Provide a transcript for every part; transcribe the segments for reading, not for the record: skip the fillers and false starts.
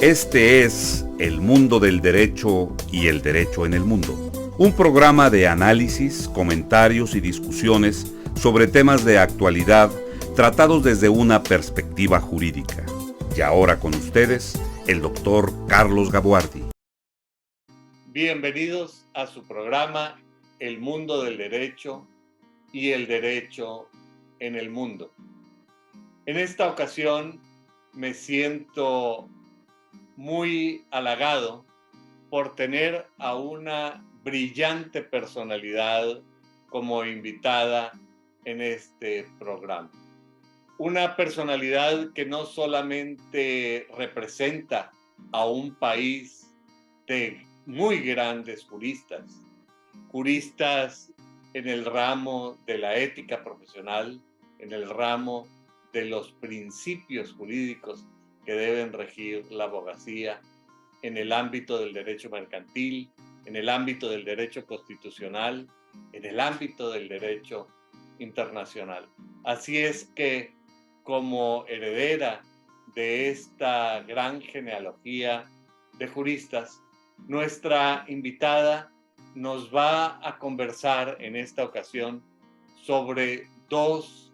Este es El Mundo del Derecho y el Derecho en el Mundo, un programa de análisis, comentarios y discusiones sobre temas de actualidad tratados desde una perspectiva jurídica. Y ahora con ustedes, el doctor Carlos Gabuardi. Bienvenidos a su programa El Mundo del Derecho y el Derecho en el Mundo. En esta ocasión me siento muy halagado por tener a una brillante personalidad como invitada en este programa. Una personalidad que no solamente representa a un país de muy grandes juristas en el ramo de la ética profesional, en el ramo de los principios jurídicos que deben regir la abogacía, en el ámbito del derecho mercantil, en el ámbito del derecho constitucional, en el ámbito del derecho internacional. Así es que, como heredera de esta gran genealogía de juristas, nuestra invitada nos va a conversar en esta ocasión sobre dos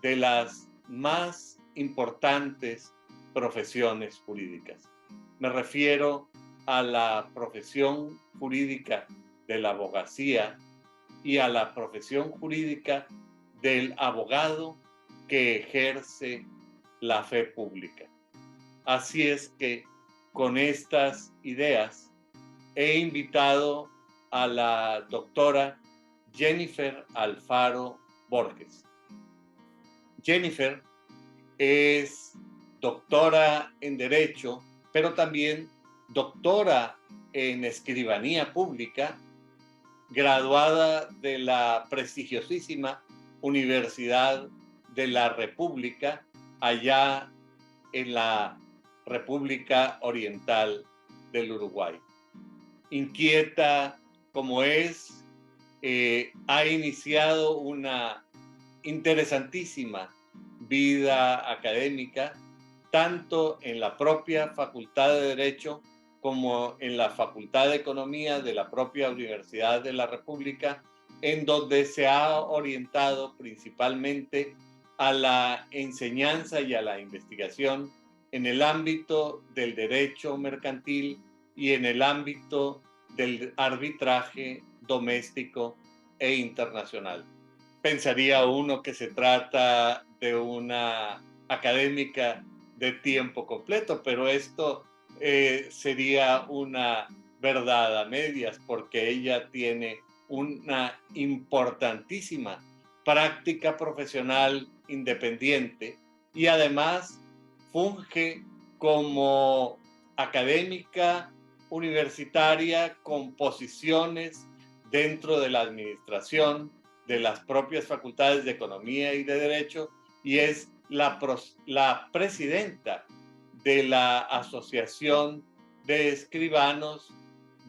de las más importantes profesiones jurídicas. Me refiero a la profesión jurídica de la abogacía y a la profesión jurídica del abogado que ejerce la fe pública. Así es que con estas ideas he invitado a la doctora Jennifer Alfaro Borges. Jennifer es doctora en Derecho, pero también doctora en Escribanía Pública, graduada de la prestigiosísima Universidad de la República, allá en la República Oriental del Uruguay. Inquieta como es, ha iniciado una interesantísima vida académica, tanto en la propia Facultad de Derecho como en la Facultad de Economía de la propia Universidad de la República, en donde se ha orientado principalmente a la enseñanza y a la investigación en el ámbito del derecho mercantil y en el ámbito del arbitraje doméstico e internacional. Pensaría uno que se trata de una académica de tiempo completo, pero esto sería una verdad a medias, porque ella tiene una importantísima práctica profesional independiente y además funge como académica universitaria con posiciones dentro de la administración de las propias facultades de Economía y de Derecho, y es la presidenta de la Asociación de Escribanos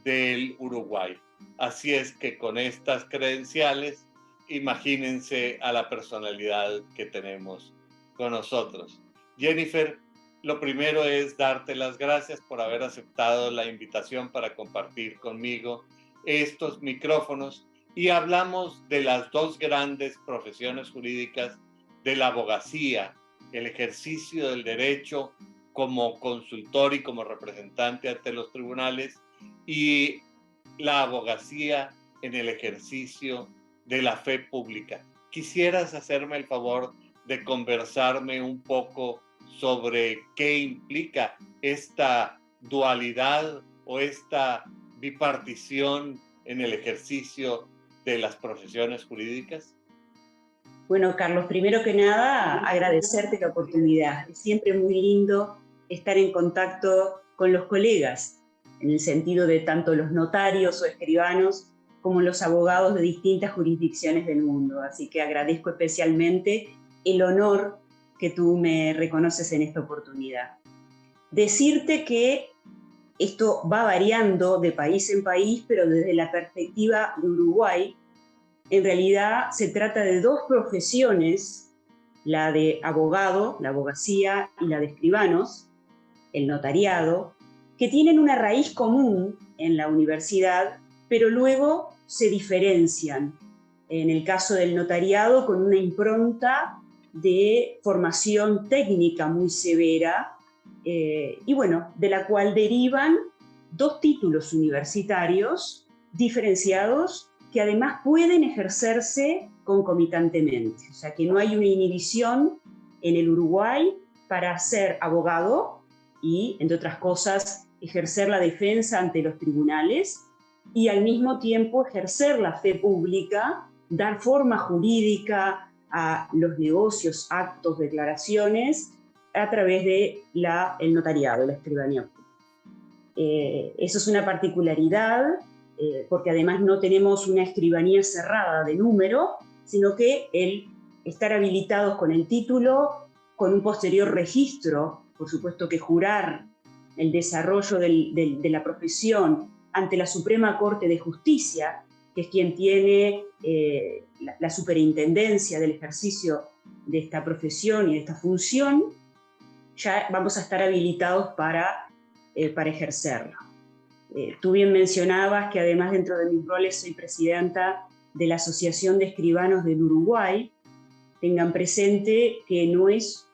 del Uruguay. Así es que con estas credenciales, imagínense a la personalidad que tenemos con nosotros. Jennifer, lo primero es darte las gracias por haber aceptado la invitación para compartir conmigo estos micrófonos, y hablamos de las dos grandes profesiones jurídicas de la abogacía, el ejercicio del derecho como consultor y como representante ante los tribunales, y la abogacía en el ejercicio de la fe pública. ¿Quisieras hacerme el favor de conversarme un poco sobre qué implica esta dualidad o esta bipartición en el ejercicio de las profesiones jurídicas? Bueno, Carlos, primero que nada, agradecerte la oportunidad. Es siempre muy lindo estar en contacto con los colegas, en el sentido de tanto los notarios o escribanos como los abogados de distintas jurisdicciones del mundo. Así que agradezco especialmente el honor que tú me reconoces en esta oportunidad. Decirte que esto va variando de país en país, pero desde la perspectiva de Uruguay, en realidad se trata de dos profesiones, la de abogado, la abogacía, y la de escribanos, el notariado, que tienen una raíz común en la universidad, pero luego se diferencian. En el caso del notariado, con una impronta de formación técnica muy severa, y bueno, de la cual derivan 2 títulos universitarios diferenciados que además pueden ejercerse concomitantemente. O sea, que no hay una inhibición en el Uruguay para ser abogado y, entre otras cosas, ejercer la defensa ante los tribunales y al mismo tiempo ejercer la fe pública, dar forma jurídica a los negocios, actos, declaraciones a través de el notariado, la escribanía. Eso es una particularidad, porque además no tenemos una escribanía cerrada de número, sino que el estar habilitados con el título, con un posterior registro, por supuesto que jurar el desarrollo de la profesión ante la Suprema Corte de Justicia, que es quien tiene la superintendencia del ejercicio de esta profesión y de esta función, ya vamos a estar habilitados para ejercerlo. Tú bien mencionabas que además dentro de mis roles soy presidenta de la Asociación de Escribanos del Uruguay. Tengan presente que no es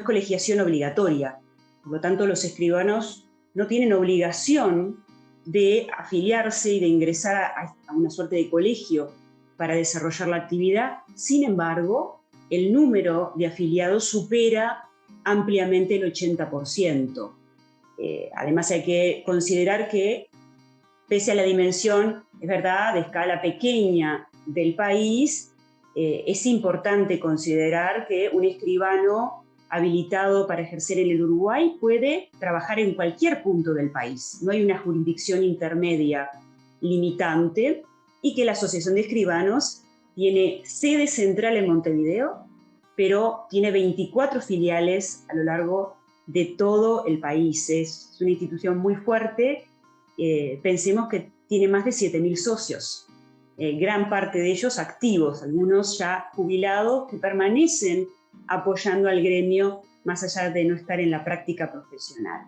colegiación obligatoria. Por lo tanto, los escribanos no tienen obligación de afiliarse y de ingresar a una suerte de colegio para desarrollar la actividad. Sin embargo, el número de afiliados supera ampliamente el 80%. Además hay que considerar que, pese a la dimensión, es verdad, de escala pequeña del país, es importante considerar que un escribano habilitado para ejercer en el Uruguay puede trabajar en cualquier punto del país. No hay una jurisdicción intermedia limitante y que la Asociación de Escribanos tiene sede central en Montevideo, pero tiene 24 filiales a lo largo de todo el país. Es una institución muy fuerte. Pensemos que tiene más de 7.000 socios, gran parte de ellos activos, algunos ya jubilados que permanecen apoyando al gremio más allá de no estar en la práctica profesional.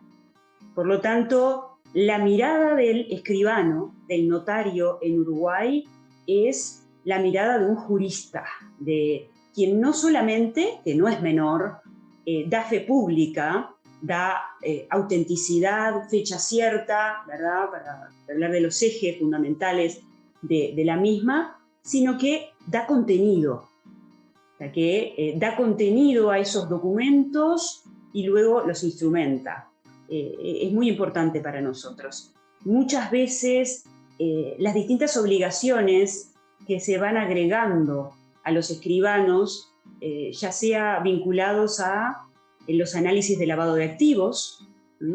Por lo tanto, la mirada del escribano, del notario en Uruguay, es la mirada de un jurista, de quien no solamente, que no es menor, da fe pública, da autenticidad, fecha cierta, ¿verdad?, para hablar de los ejes fundamentales de la misma, sino que da contenido, o sea, que da contenido a esos documentos y luego los instrumenta. Es muy importante para nosotros. Muchas veces las distintas obligaciones que se van agregando a los escribanos, ya sea vinculados a los análisis de lavado de activos,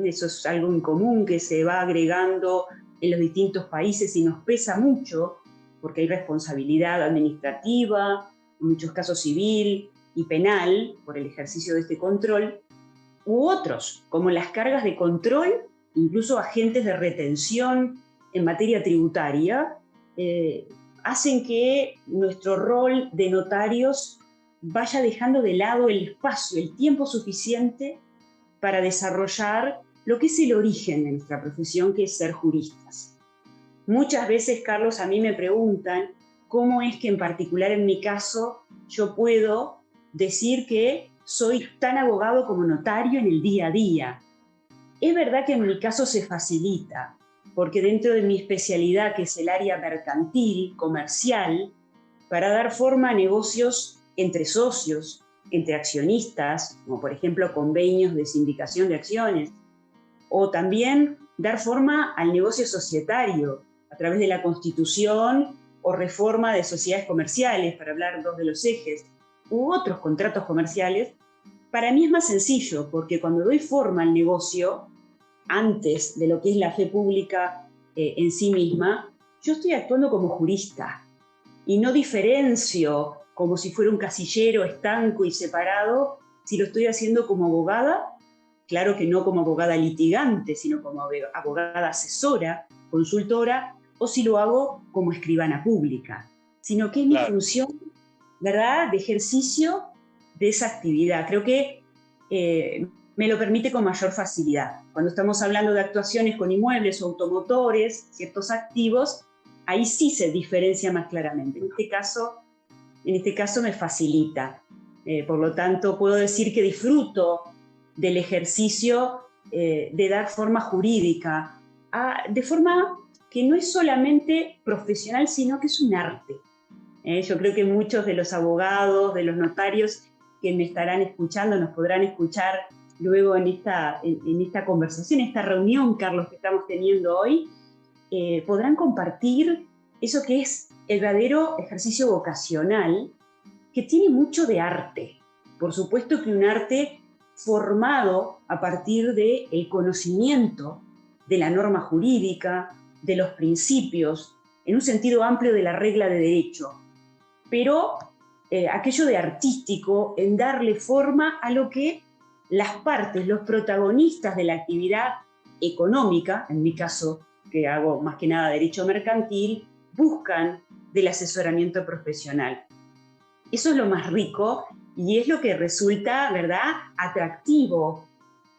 eso es algo en común que se va agregando en los distintos países y nos pesa mucho porque hay responsabilidad administrativa, en muchos casos civil y penal por el ejercicio de este control, u otros, como las cargas de control, incluso agentes de retención en materia tributaria, hacen que nuestro rol de notarios vaya dejando de lado el espacio, el tiempo suficiente para desarrollar lo que es el origen de nuestra profesión, que es ser juristas. Muchas veces, Carlos, a mí me preguntan cómo es que en particular en mi caso yo puedo decir que soy tan abogado como notario en el día a día. Es verdad que en mi caso se facilita, porque dentro de mi especialidad, que es el área mercantil, comercial, para dar forma a negocios entre socios, entre accionistas, como por ejemplo convenios de sindicación de acciones, o también dar forma al negocio societario a través de la constitución o reforma de sociedades comerciales, para hablar dos de los ejes, u otros contratos comerciales. Para mí es más sencillo, porque cuando doy forma al negocio, antes de lo que es la fe pública en sí misma, yo estoy actuando como jurista y no diferencio como si fuera un casillero estanco y separado, si lo estoy haciendo como abogada, claro que no como abogada litigante, sino como abogada asesora, consultora, o si lo hago como escribana pública, sino que es mi función, ¿verdad?, de ejercicio de esa actividad. Creo que me lo permite con mayor facilidad. Cuando estamos hablando de actuaciones con inmuebles o automotores, ciertos activos, ahí sí se diferencia más claramente. En este caso me facilita. Por lo tanto, puedo decir que disfruto del ejercicio de dar forma jurídica, de forma que no es solamente profesional, sino que es un arte. Yo creo que muchos de los abogados, de los notarios que me estarán escuchando, nos podrán escuchar luego en esta conversación, esta reunión, Carlos, que estamos teniendo hoy, podrán compartir eso que es el verdadero ejercicio vocacional, que tiene mucho de arte. Por supuesto que un arte formado a partir del conocimiento de la norma jurídica, de los principios, en un sentido amplio de la regla de derecho, pero aquello de artístico, en darle forma a lo que las partes, los protagonistas de la actividad económica, en mi caso, que hago más que nada derecho mercantil, buscan del asesoramiento profesional. Eso es lo más rico y es lo que resulta, ¿verdad?, atractivo.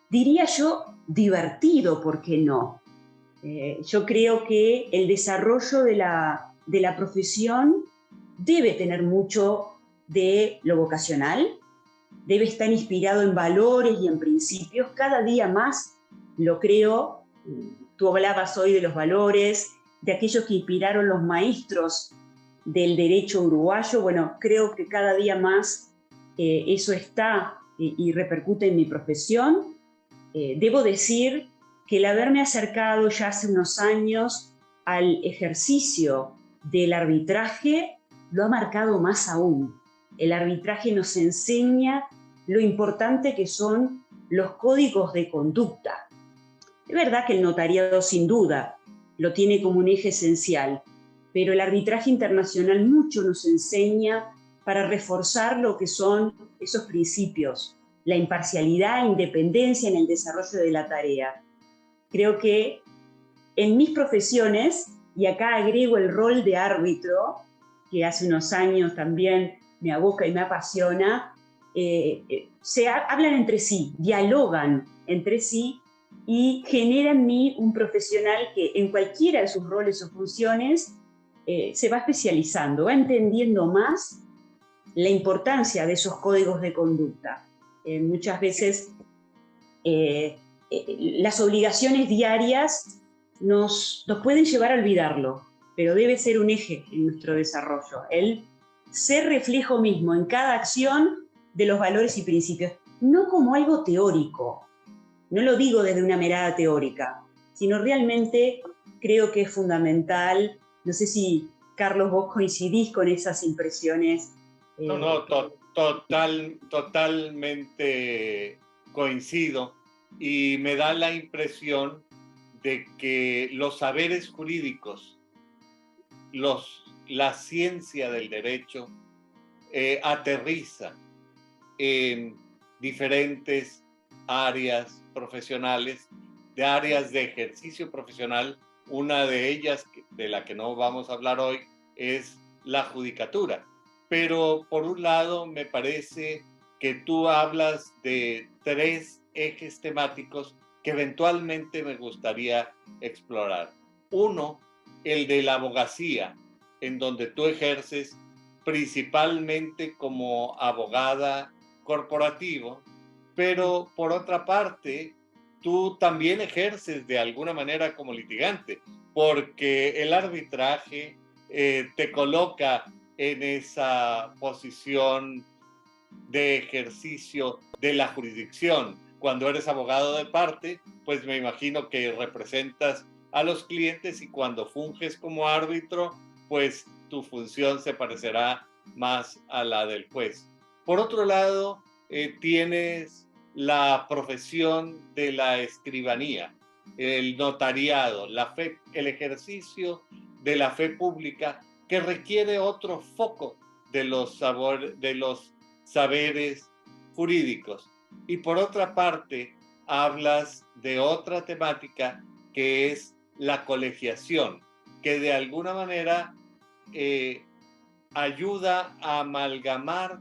Diría yo, divertido, ¿por qué no? Yo creo que el desarrollo de la profesión debe tener mucho de lo vocacional, debe estar inspirado en valores y en principios. Cada día más lo creo. Tú hablabas hoy de los valores, de aquellos que inspiraron los maestros del derecho uruguayo. Bueno, creo que cada día más eso está y repercute en mi profesión. Debo decir que el haberme acercado ya hace unos años al ejercicio del arbitraje lo ha marcado más aún. El arbitraje nos enseña lo importante que son los códigos de conducta. Es verdad que el notariado sin duda lo tiene como un eje esencial, pero el arbitraje internacional mucho nos enseña para reforzar lo que son esos principios, la imparcialidad e independencia en el desarrollo de la tarea. Creo que en mis profesiones, y acá agrego el rol de árbitro, que hace unos años también me aboca y me apasiona, hablan entre sí, dialogan entre sí y generan en mí un profesional que en cualquiera de sus roles o funciones se va especializando, va entendiendo más la importancia de esos códigos de conducta. Muchas veces las obligaciones diarias nos pueden llevar a olvidarlo, pero debe ser un eje en nuestro desarrollo, el ser reflejo mismo en cada acción de los valores y principios, no como algo teórico, no lo digo desde una mirada teórica, sino realmente creo que es fundamental. No sé si, Carlos, vos coincidís con esas impresiones. Totalmente coincido, y me da la impresión de que los saberes jurídicos, la ciencia del derecho, aterriza en diferentes áreas profesionales, de áreas de ejercicio profesional. Una de ellas, de la que no vamos a hablar hoy, es la judicatura. Pero por un lado me parece que tú hablas de 3 ejes temáticos que eventualmente me gustaría explorar. Uno, el de la abogacía, en donde tú ejerces principalmente como abogada corporativo, pero por otra parte, tú también ejerces de alguna manera como litigante, porque el arbitraje te coloca en esa posición de ejercicio de la jurisdicción. Cuando eres abogado de parte, pues me imagino que representas a los clientes, y cuando funges como árbitro, pues tu función se parecerá más a la del juez. Por otro lado, tienes la profesión de la escribanía, el notariado, la fe, el ejercicio de la fe pública, que requiere otro foco de los saberes jurídicos. Y por otra parte, hablas de otra temática, que es la colegiación, que de alguna manera ayuda a amalgamar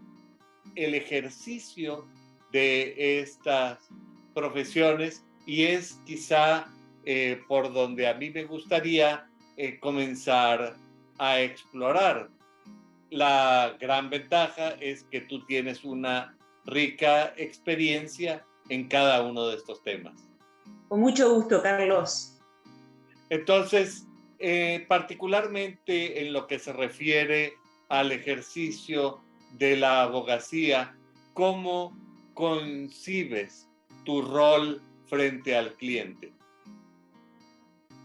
el ejercicio de estas profesiones, y es quizá por donde a mí me gustaría comenzar a explorar. La gran ventaja es que tú tienes una rica experiencia en cada uno de estos temas. Con mucho gusto, Carlos. Entonces, particularmente en lo que se refiere al ejercicio de la abogacía, ¿cómo concibes tu rol frente al cliente?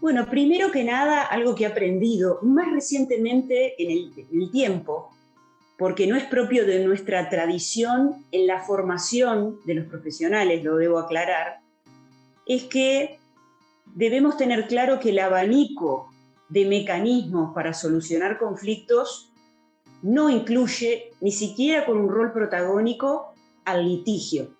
Bueno, primero que nada, algo que he aprendido más recientemente en el tiempo, porque no es propio de nuestra tradición en la formación de los profesionales, lo debo aclarar, es que debemos tener claro que el abanico de mecanismos para solucionar conflictos no incluye ni siquiera con un rol protagónico al litigio.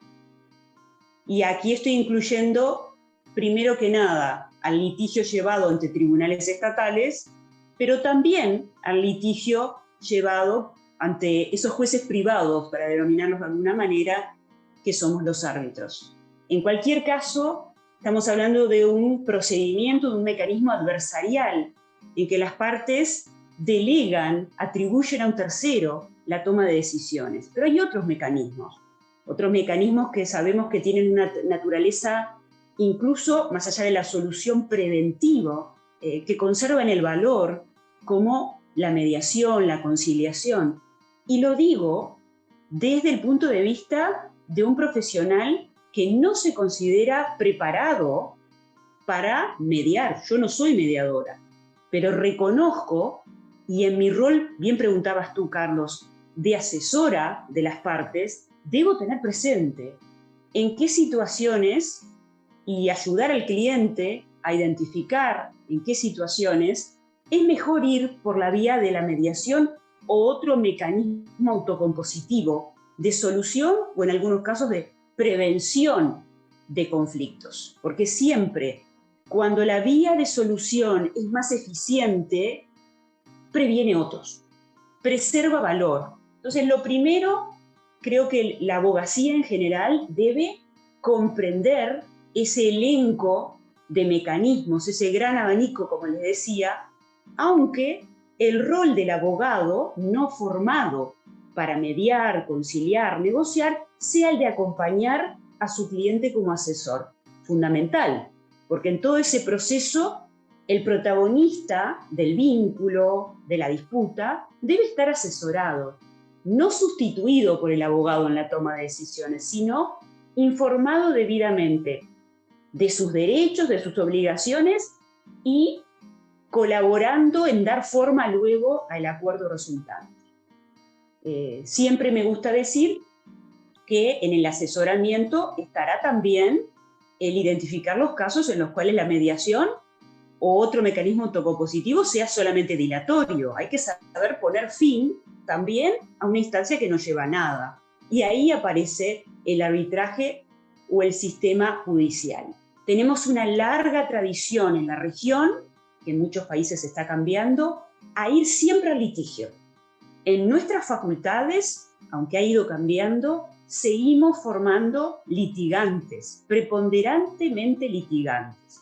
Y aquí estoy incluyendo, primero que nada, al litigio llevado ante tribunales estatales, pero también al litigio llevado ante esos jueces privados, para denominarlos de alguna manera, que somos los árbitros. En cualquier caso, estamos hablando de un procedimiento, de un mecanismo adversarial, en que las partes delegan, atribuyen a un tercero la toma de decisiones. Pero hay otros mecanismos que sabemos que tienen una naturaleza incluso más allá de la solución preventiva, que conservan el valor, como la mediación, la conciliación. Y lo digo desde el punto de vista de un profesional que no se considera preparado para mediar. Yo no soy mediadora, pero reconozco, y en mi rol, bien preguntabas tú, Carlos, de asesora de las partes, debo tener presente en qué situaciones y ayudar al cliente a identificar en qué situaciones es mejor ir por la vía de la mediación o otro mecanismo autocompositivo de solución o en algunos casos de prevención de conflictos. Porque siempre, cuando la vía de solución es más eficiente, previene otros, preserva valor. Entonces, lo primero, creo que la abogacía en general debe comprender ese elenco de mecanismos, ese gran abanico, como les decía, aunque el rol del abogado no formado para mediar, conciliar, negociar, sea el de acompañar a su cliente como asesor. Fundamental, porque en todo ese proceso el protagonista del vínculo, de la disputa, debe estar asesorado, no sustituido por el abogado en la toma de decisiones, sino informado debidamente de sus derechos, de sus obligaciones y colaborando en dar forma luego al acuerdo resultante. Siempre me gusta decir que en el asesoramiento estará también el identificar los casos en los cuales la mediación o otro mecanismo autocompositivo sea solamente dilatorio. Hay que saber poner fin también a una instancia que no lleva a nada. Y ahí aparece el arbitraje o el sistema judicial. Tenemos una larga tradición en la región, que en muchos países se está cambiando, a ir siempre al litigio. En nuestras facultades, aunque ha ido cambiando, seguimos formando litigantes, preponderantemente litigantes.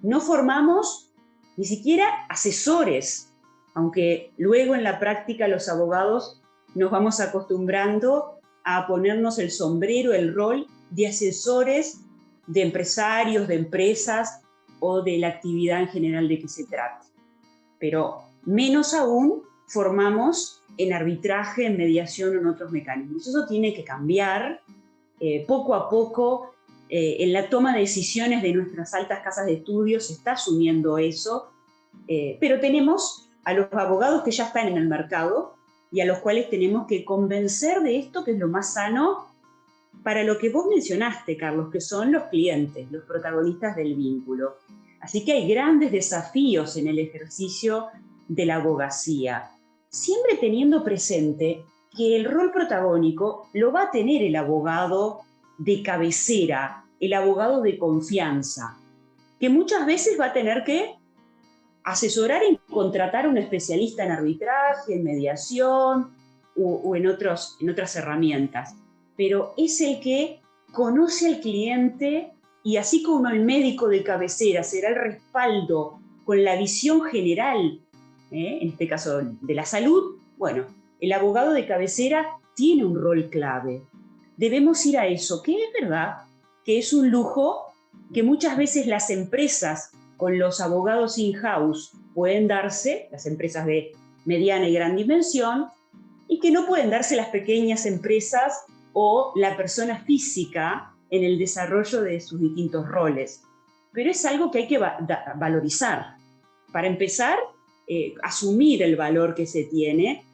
No formamos ni siquiera asesores, aunque luego en la práctica los abogados nos vamos acostumbrando a ponernos el sombrero, el rol de asesores de empresarios, de empresas o de la actividad en general de que se trate. Pero menos aún formamos en arbitraje, en mediación o en otros mecanismos. Eso tiene que cambiar poco a poco. En la toma de decisiones de nuestras altas casas de estudios se está asumiendo eso, pero tenemos a los abogados que ya están en el mercado y a los cuales tenemos que convencer de esto, que es lo más sano para lo que vos mencionaste, Carlos, que son los clientes, los protagonistas del vínculo. Así que hay grandes desafíos en el ejercicio de la abogacía, siempre teniendo presente que el rol protagónico lo va a tener el abogado de cabecera, el abogado de confianza, que muchas veces va a tener que asesorar y contratar a un especialista en arbitraje, en mediación o en otras herramientas, pero es el que conoce al cliente y así como el médico de cabecera será el respaldo con la visión general, en este caso de la salud, bueno, el abogado de cabecera tiene un rol clave. Debemos ir a eso, que es verdad que es un lujo que muchas veces las empresas con los abogados in-house pueden darse, las empresas de mediana y gran dimensión, y que no pueden darse las pequeñas empresas o la persona física en el desarrollo de sus distintos roles. Pero es algo que hay que valorizar. Para empezar, asumir el valor que se tiene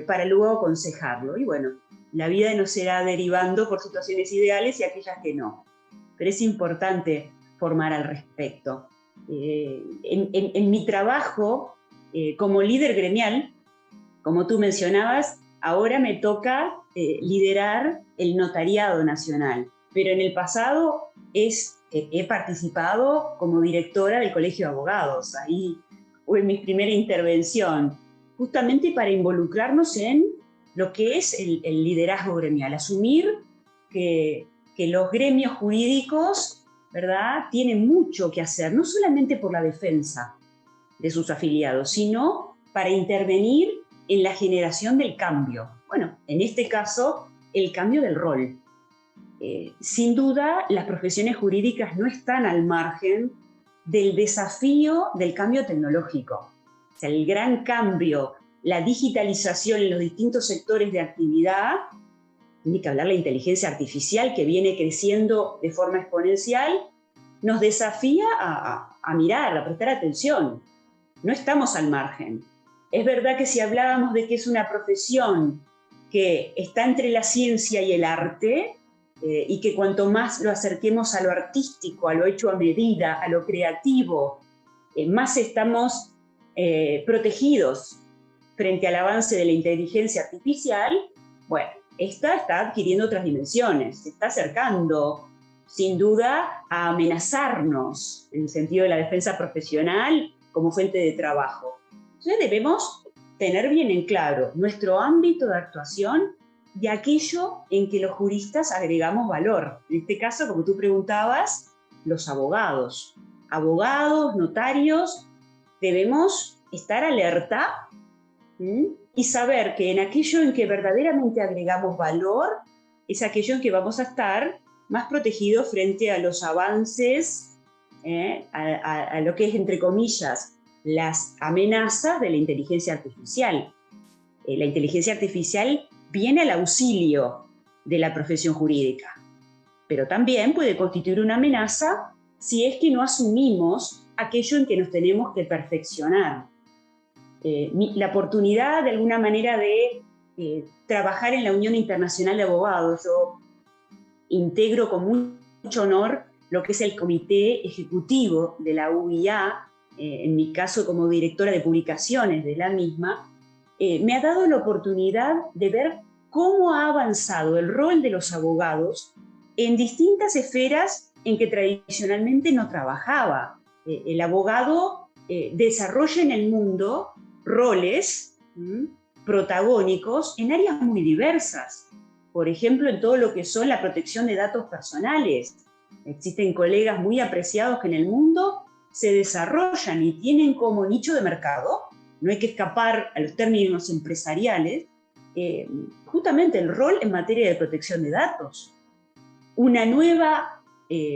para luego aconsejarlo. Y bueno, la vida nos irá derivando por situaciones ideales y aquellas que no. Pero es importante formar al respecto. En mi trabajo como líder gremial, como tú mencionabas, ahora me toca liderar el notariado nacional, pero en el pasado he participado como directora del Colegio de Abogados. Ahí fue mi primera intervención, justamente para involucrarnos en lo que es el liderazgo gremial, asumir que los gremios jurídicos, ¿verdad?, tienen mucho que hacer, no solamente por la defensa de sus afiliados, sino para intervenir en la generación del cambio. Bueno, en este caso, el cambio del rol. Sin duda, las profesiones jurídicas no están al margen del desafío del cambio tecnológico. O sea, el gran cambio, la digitalización en los distintos sectores de actividad, tiene que hablar la inteligencia artificial que viene creciendo de forma exponencial, nos desafía a mirar, a prestar atención. No estamos al margen. Es verdad que si hablábamos de que es una profesión que está entre la ciencia y el arte, y que cuanto más lo acerquemos a lo artístico, a lo hecho a medida, a lo creativo, más estamos protegidos frente al avance de la inteligencia artificial, bueno, esta está adquiriendo otras dimensiones, se está acercando sin duda a amenazarnos en el sentido de la defensa profesional como fuente de trabajo. Entonces debemos tener bien en claro nuestro ámbito de actuación y aquello en que los juristas agregamos valor. En este caso, como tú preguntabas, los abogados. Abogados, notarios, debemos estar alerta y saber que en aquello en que verdaderamente agregamos valor es aquello en que vamos a estar más protegidos frente a los avances, a lo que es, entre comillas, las amenazas de la inteligencia artificial. La inteligencia artificial viene al auxilio de la profesión jurídica, pero también puede constituir una amenaza si es que no asumimos aquello en que nos tenemos que perfeccionar. La oportunidad, de alguna manera, de trabajar en la Unión Internacional de Abogados. Yo integro con mucho honor lo que es el comité ejecutivo de la UIA, en mi caso como directora de publicaciones de la misma, me ha dado la oportunidad de ver cómo ha avanzado el rol de los abogados en distintas esferas en que tradicionalmente no trabajaba. El abogado desarrolla en el mundo roles protagónicos en áreas muy diversas. Por ejemplo, en todo lo que son la protección de datos personales. Existen colegas muy apreciados que en el mundo se desarrollan y tienen como nicho de mercado, no hay que escapar a los términos empresariales, justamente el rol en materia de protección de datos. Una nueva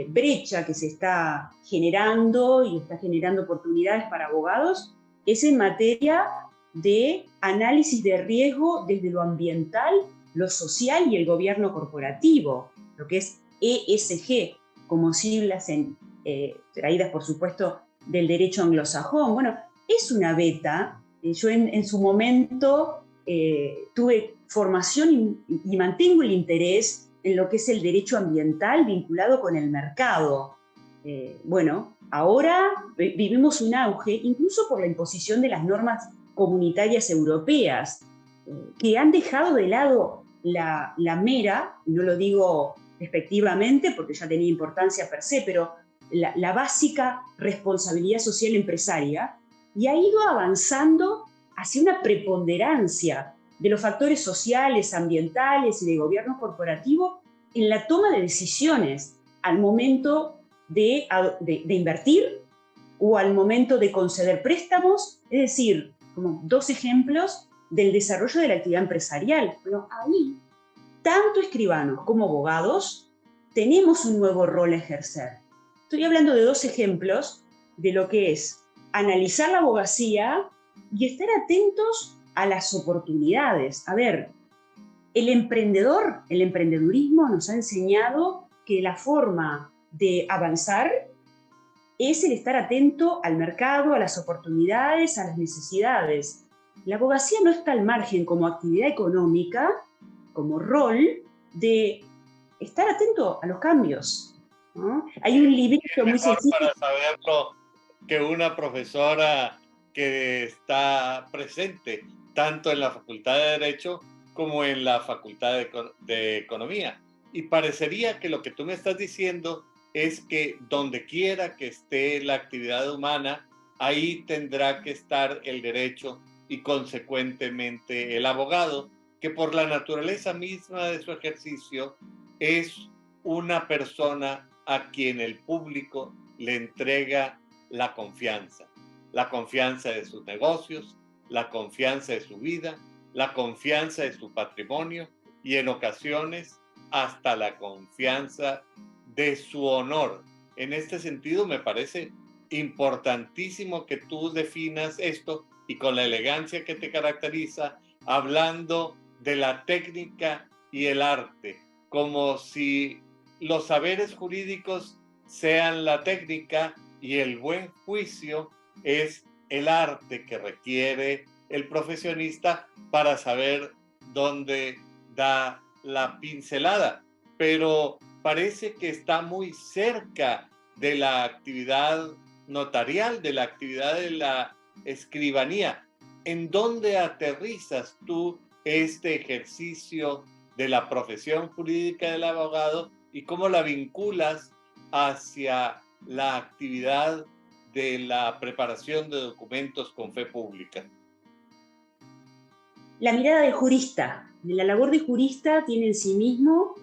brecha que se está generando y está generando oportunidades para abogados es en materia de análisis de riesgo desde lo ambiental, lo social y el gobierno corporativo, lo que es ESG, como siglas traídas, por supuesto, del derecho anglosajón. Bueno, es una beta. Yo en su momento tuve formación y mantengo el interés en lo que es el derecho ambiental vinculado con el mercado. Bueno, ahora vivimos un auge, incluso por la imposición de las normas comunitarias europeas, que han dejado de lado la mera, no lo digo despectivamente porque ya tenía importancia per se, pero la básica responsabilidad social empresaria, y ha ido avanzando hacia una preponderancia de los factores sociales, ambientales y de gobierno corporativo en la toma de decisiones al momento de invertir o al momento de conceder préstamos, es decir, como dos ejemplos del desarrollo de la actividad empresarial. Pero ahí, tanto escribanos como abogados, tenemos un nuevo rol a ejercer. Estoy hablando de dos ejemplos de lo que es analizar la abogacía y estar atentos a las oportunidades. A ver, el emprendedurismo nos ha enseñado que la forma de avanzar es el estar atento al mercado, a las oportunidades, a las necesidades. La abogacía no está al margen como actividad económica, como rol, de estar atento a los cambios, ¿no? Hay un librito muy sencillo. Para saberlo que una profesora que está presente tanto en la Facultad de Derecho como en la Facultad de Economía. Y parecería que lo que tú me estás diciendo es que donde quiera que esté la actividad humana, ahí tendrá que estar el derecho y consecuentemente el abogado, que por la naturaleza misma de su ejercicio es una persona a quien el público le entrega la confianza de sus negocios, la confianza de su vida, la confianza de su patrimonio y en ocasiones hasta la confianza de su honor. En este sentido, me parece importantísimo que tú definas esto y con la elegancia que te caracteriza, hablando de la técnica y el arte, como si los saberes jurídicos sean la técnica y el buen juicio es el arte que requiere el profesionista para saber dónde da la pincelada. Pero parece que está muy cerca de la actividad notarial, de la actividad de la escribanía. ¿En dónde aterrizas tú este ejercicio de la profesión jurídica del abogado y cómo la vinculas hacia la actividad de la preparación de documentos con fe pública? La mirada del jurista. La labor de jurista tiene en sí mismo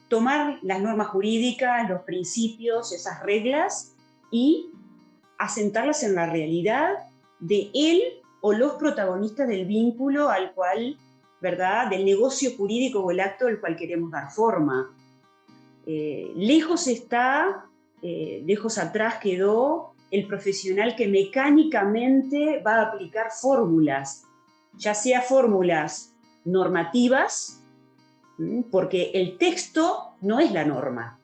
tomar las normas jurídicas, los principios, esas reglas y asentarlas en la realidad de él o los protagonistas del vínculo al cual, ¿verdad?, del negocio jurídico o el acto al cual queremos dar forma. Lejos atrás quedó el profesional que mecánicamente va a aplicar fórmulas, ya sea fórmulas normativas, porque el texto no es la norma.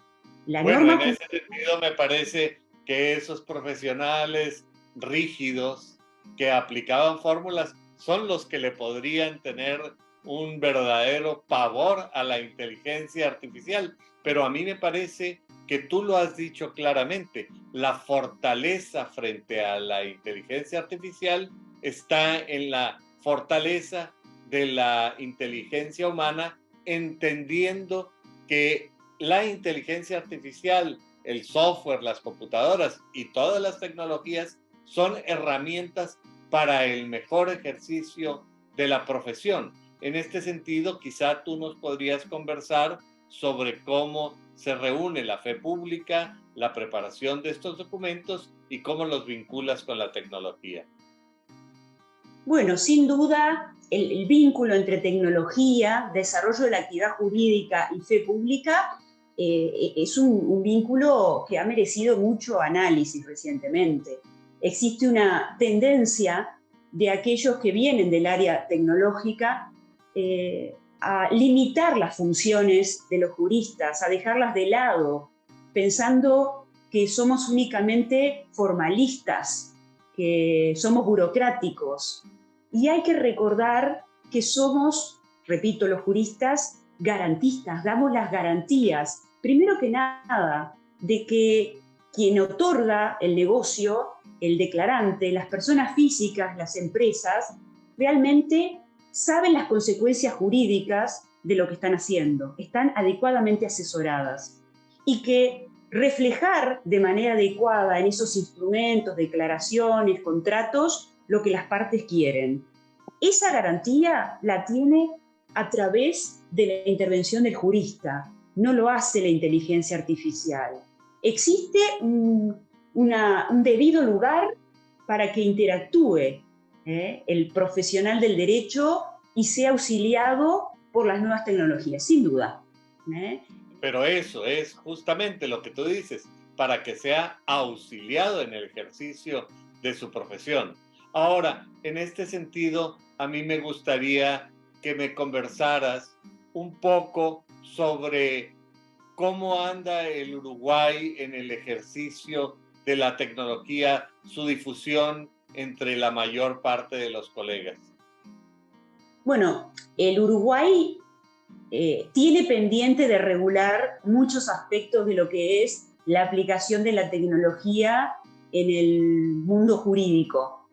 En ese sentido me parece que esos profesionales rígidos que aplicaban fórmulas son los que le podrían tener un verdadero pavor a la inteligencia artificial. Pero a mí me parece que tú lo has dicho claramente, la fortaleza frente a la inteligencia artificial está en la fortaleza de la inteligencia humana, entendiendo que la inteligencia artificial, el software, las computadoras y todas las tecnologías son herramientas para el mejor ejercicio de la profesión. En este sentido, quizá tú nos podrías conversar sobre cómo se reúne la fe pública, la preparación de estos documentos y cómo los vinculas con la tecnología. Bueno, sin duda, el vínculo entre tecnología, desarrollo de la actividad jurídica y fe pública es un vínculo que ha merecido mucho análisis recientemente. Existe una tendencia de aquellos que vienen del área tecnológica a limitar las funciones de los juristas, a dejarlas de lado, pensando que somos únicamente formalistas, que somos burocráticos. Y hay que recordar que somos, repito, los juristas, garantistas, damos las garantías, primero que nada, de que quien otorga el negocio, el declarante, las personas físicas, las empresas, realmente saben las consecuencias jurídicas de lo que están haciendo, están adecuadamente asesoradas. Y que reflejar de manera adecuada en esos instrumentos, declaraciones, contratos, lo que las partes quieren. Esa garantía la tiene a través de la intervención del jurista. no lo hace la inteligencia artificial. Existe un debido lugar para que interactúe el profesional del derecho y sea auxiliado por las nuevas tecnologías, sin duda. Pero eso es justamente lo que tú dices, para que sea auxiliado en el ejercicio de su profesión. Ahora, en este sentido, a mí me gustaría que me conversaras un poco sobre cómo anda el Uruguay en el ejercicio de la tecnología, su difusión entre la mayor parte de los colegas. Bueno, el Uruguay tiene pendiente de regular muchos aspectos de lo que es la aplicación de la tecnología en el mundo jurídico.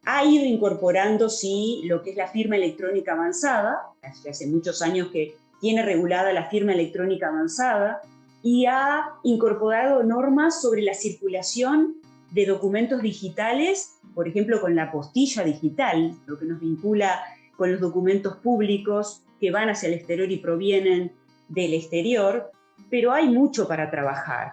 Ha ido incorporando, sí, lo que es la firma electrónica avanzada, hace muchos años que tiene regulada la firma electrónica avanzada, y ha incorporado normas sobre la circulación de documentos digitales, por ejemplo, con la apostilla digital, lo que nos vincula con los documentos públicos que van hacia el exterior y provienen del exterior, pero hay mucho para trabajar.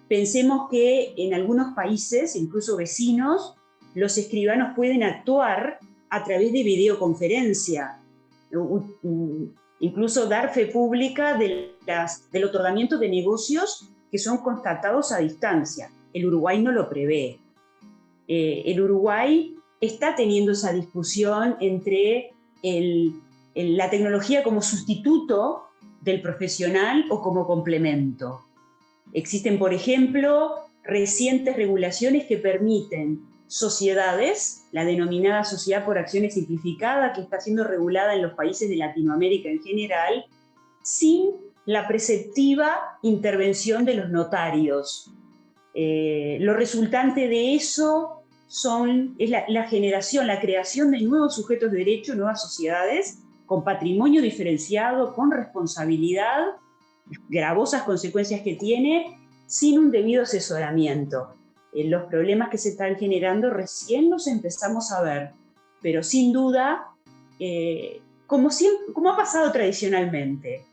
Pensemos que en algunos países, incluso vecinos, los escribanos pueden actuar a través de videoconferencia, incluso dar fe pública del otorgamiento de negocios que son constatados a distancia. El Uruguay no lo prevé. El Uruguay está teniendo esa discusión entre la tecnología como sustituto del profesional o como complemento. Existen, por ejemplo, recientes regulaciones que permiten sociedades, la denominada sociedad por acciones simplificada, que está siendo regulada en los países de Latinoamérica en general, sin la preceptiva intervención de los notarios. Lo resultante de eso es la generación, la creación de nuevos sujetos de derecho, nuevas sociedades, con patrimonio diferenciado, con responsabilidad, gravosas consecuencias que tiene, sin un debido asesoramiento. Los problemas que se están generando recién los empezamos a ver, pero sin duda, como ha pasado tradicionalmente,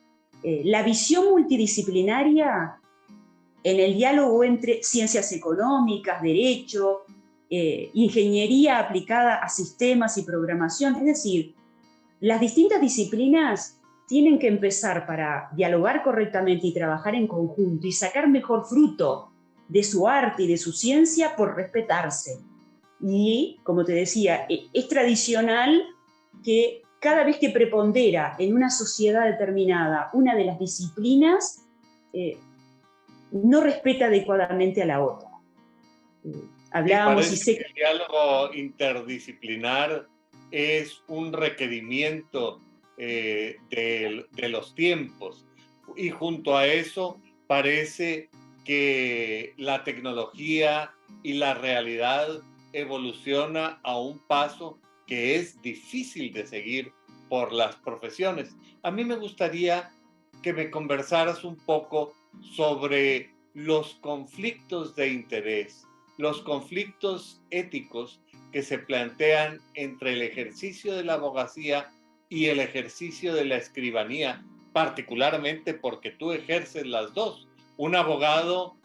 la visión multidisciplinaria en el diálogo entre ciencias económicas, derecho, ingeniería aplicada a sistemas y programación, es decir, las distintas disciplinas tienen que empezar para dialogar correctamente y trabajar en conjunto y sacar mejor fruto de su arte y de su ciencia por respetarse. Y, como te decía, es tradicional que cada vez que prepondera en una sociedad determinada una de las disciplinas, no respeta adecuadamente a la otra. Hablábamos y sé que el diálogo interdisciplinar es un requerimiento de los tiempos, y junto a eso parece que la tecnología y la realidad evoluciona a un paso que es difícil de seguir por las profesiones. A mí me gustaría que me conversaras un poco sobre los conflictos de interés, los conflictos éticos que se plantean entre el ejercicio de la abogacía y el ejercicio de la escribanía, particularmente porque tú ejerces las dos. Un abogado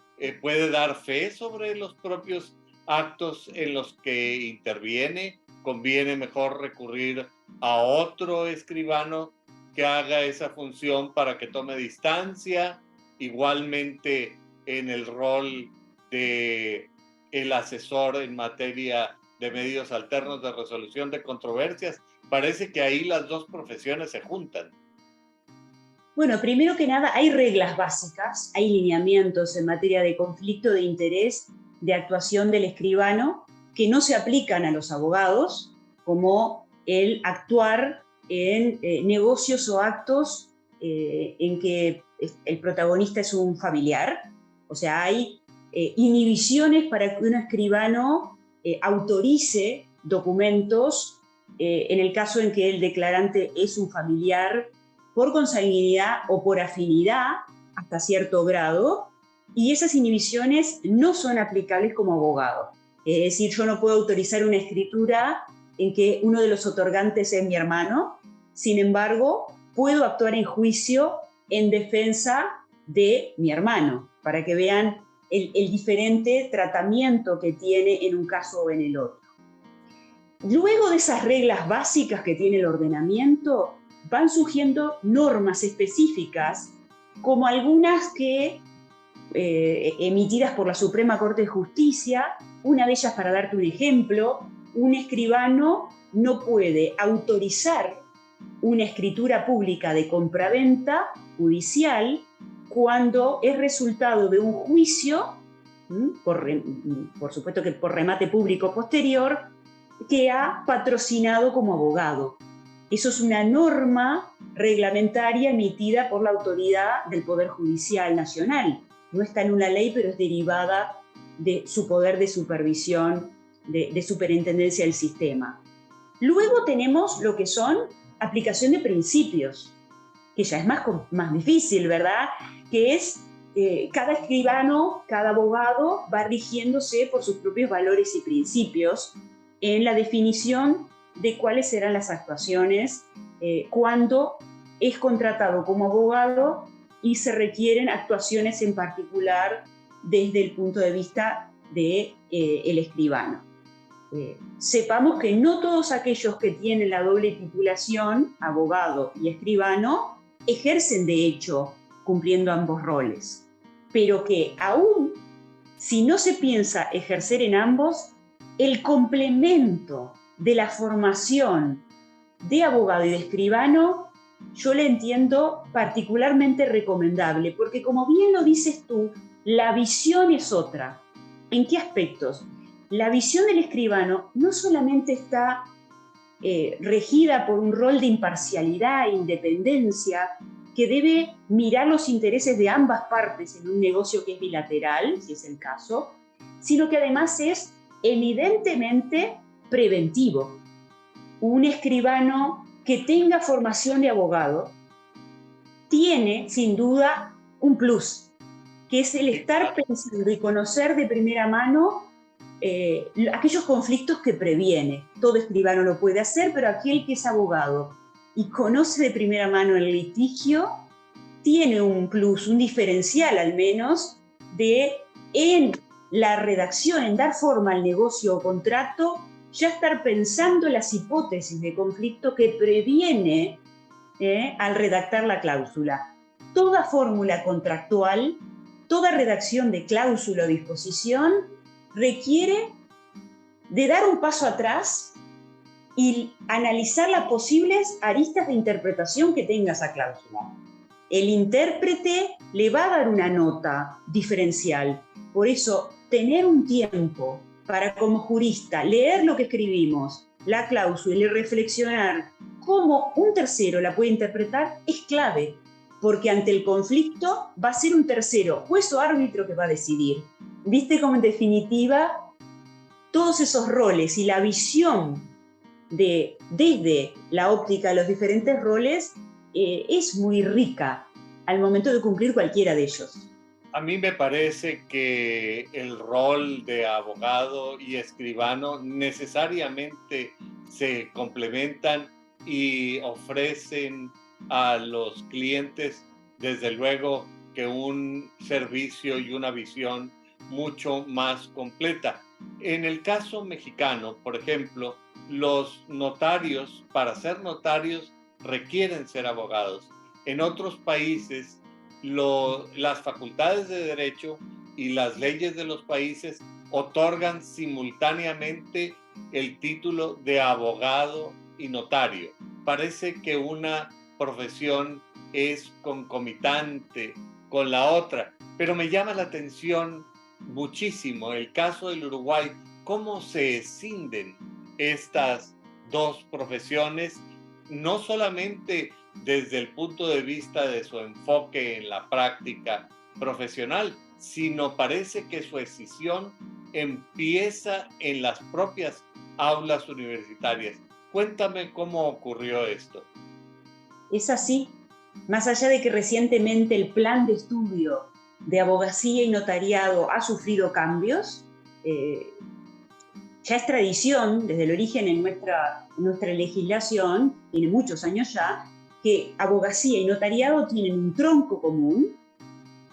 puede dar fe sobre los propios actos en los que interviene. Conviene mejor recurrir a otro escribano que haga esa función para que tome distancia. Igualmente en el rol de el asesor en materia de medios alternos de resolución de controversias. Parece que ahí las dos profesiones se juntan. Bueno, primero que nada, hay reglas básicas, hay lineamientos en materia de conflicto de interés, de actuación del escribano, que no se aplican a los abogados, como el actuar en negocios o actos en que el protagonista es un familiar. O sea, hay inhibiciones para que un escribano autorice documentos en el caso en que el declarante es un familiar por consanguinidad o por afinidad hasta cierto grado, y esas inhibiciones no son aplicables como abogado. Es decir, yo no puedo autorizar una escritura en que uno de los otorgantes es mi hermano, sin embargo, puedo actuar en juicio en defensa de mi hermano, para que vean el diferente tratamiento que tiene en un caso o en el otro. Luego de esas reglas básicas que tiene el ordenamiento, van surgiendo normas específicas, como algunas que emitidas por la Suprema Corte de Justicia. Una de ellas, para darte un ejemplo, un escribano no puede autorizar una escritura pública de compraventa judicial cuando es resultado de un juicio, por supuesto que por remate público posterior, que ha patrocinado como abogado. Eso es una norma reglamentaria emitida por la autoridad del Poder Judicial Nacional. No está en una ley, pero es derivada de su poder de supervisión, de superintendencia del sistema. Luego tenemos lo que son aplicación de principios, que ya es más difícil, ¿verdad? Que es cada escribano, cada abogado va rigiéndose por sus propios valores y principios en la definición de cuáles serán las actuaciones cuando es contratado como abogado y se requieren actuaciones en particular desde el punto de vista del escribano. Sepamos que no todos aquellos que tienen la doble titulación, abogado y escribano, ejercen de hecho cumpliendo ambos roles, pero que aún si no se piensa ejercer en ambos, el complemento de la formación de abogado y de escribano yo le entiendo particularmente recomendable, porque como bien lo dices tú, la visión es otra. ¿En qué aspectos? La visión del escribano no solamente está regida por un rol de imparcialidad e independencia que debe mirar los intereses de ambas partes en un negocio que es bilateral, si es el caso, sino que además es evidentemente preventivo. Un escribano que tenga formación de abogado tiene sin duda un plus, que es el estar pensando y conocer de primera mano aquellos conflictos que previene. Todo escribano lo puede hacer, pero aquel que es abogado y conoce de primera mano el litigio tiene un plus, un diferencial al menos, en la redacción, en dar forma al negocio o contrato, ya estar pensando en las hipótesis de conflicto que previene al redactar la cláusula. Toda fórmula contractual, toda redacción de cláusula o disposición requiere de dar un paso atrás y analizar las posibles aristas de interpretación que tenga esa cláusula. El intérprete le va a dar una nota diferencial. Por eso, tener un tiempo para, como jurista, leer lo que escribimos, la cláusula, y reflexionar cómo un tercero la puede interpretar es clave, porque ante el conflicto va a ser un tercero, juez o árbitro, que va a decidir. ¿Viste cómo en definitiva todos esos roles y la visión desde la óptica de los diferentes roles es muy rica al momento de cumplir cualquiera de ellos? A mí me parece que el rol de abogado y escribano necesariamente se complementan y ofrecen a los clientes, desde luego, que un servicio y una visión mucho más completa. En el caso mexicano, por ejemplo, los notarios, para ser notarios, requieren ser abogados. En otros países, las facultades de derecho y las leyes de los países otorgan simultáneamente el título de abogado y notario. Parece que una profesión es concomitante con la otra, pero me llama la atención muchísimo el caso del Uruguay, cómo se escinden estas dos profesiones, no solamente desde el punto de vista de su enfoque en la práctica profesional, sino parece que su escisión empieza en las propias aulas universitarias. Cuéntame cómo ocurrió esto. Es así. Más allá de que recientemente el plan de estudio de abogacía y notariado ha sufrido cambios, ya es tradición desde el origen en nuestra legislación, tiene muchos años ya, que abogacía y notariado tienen un tronco común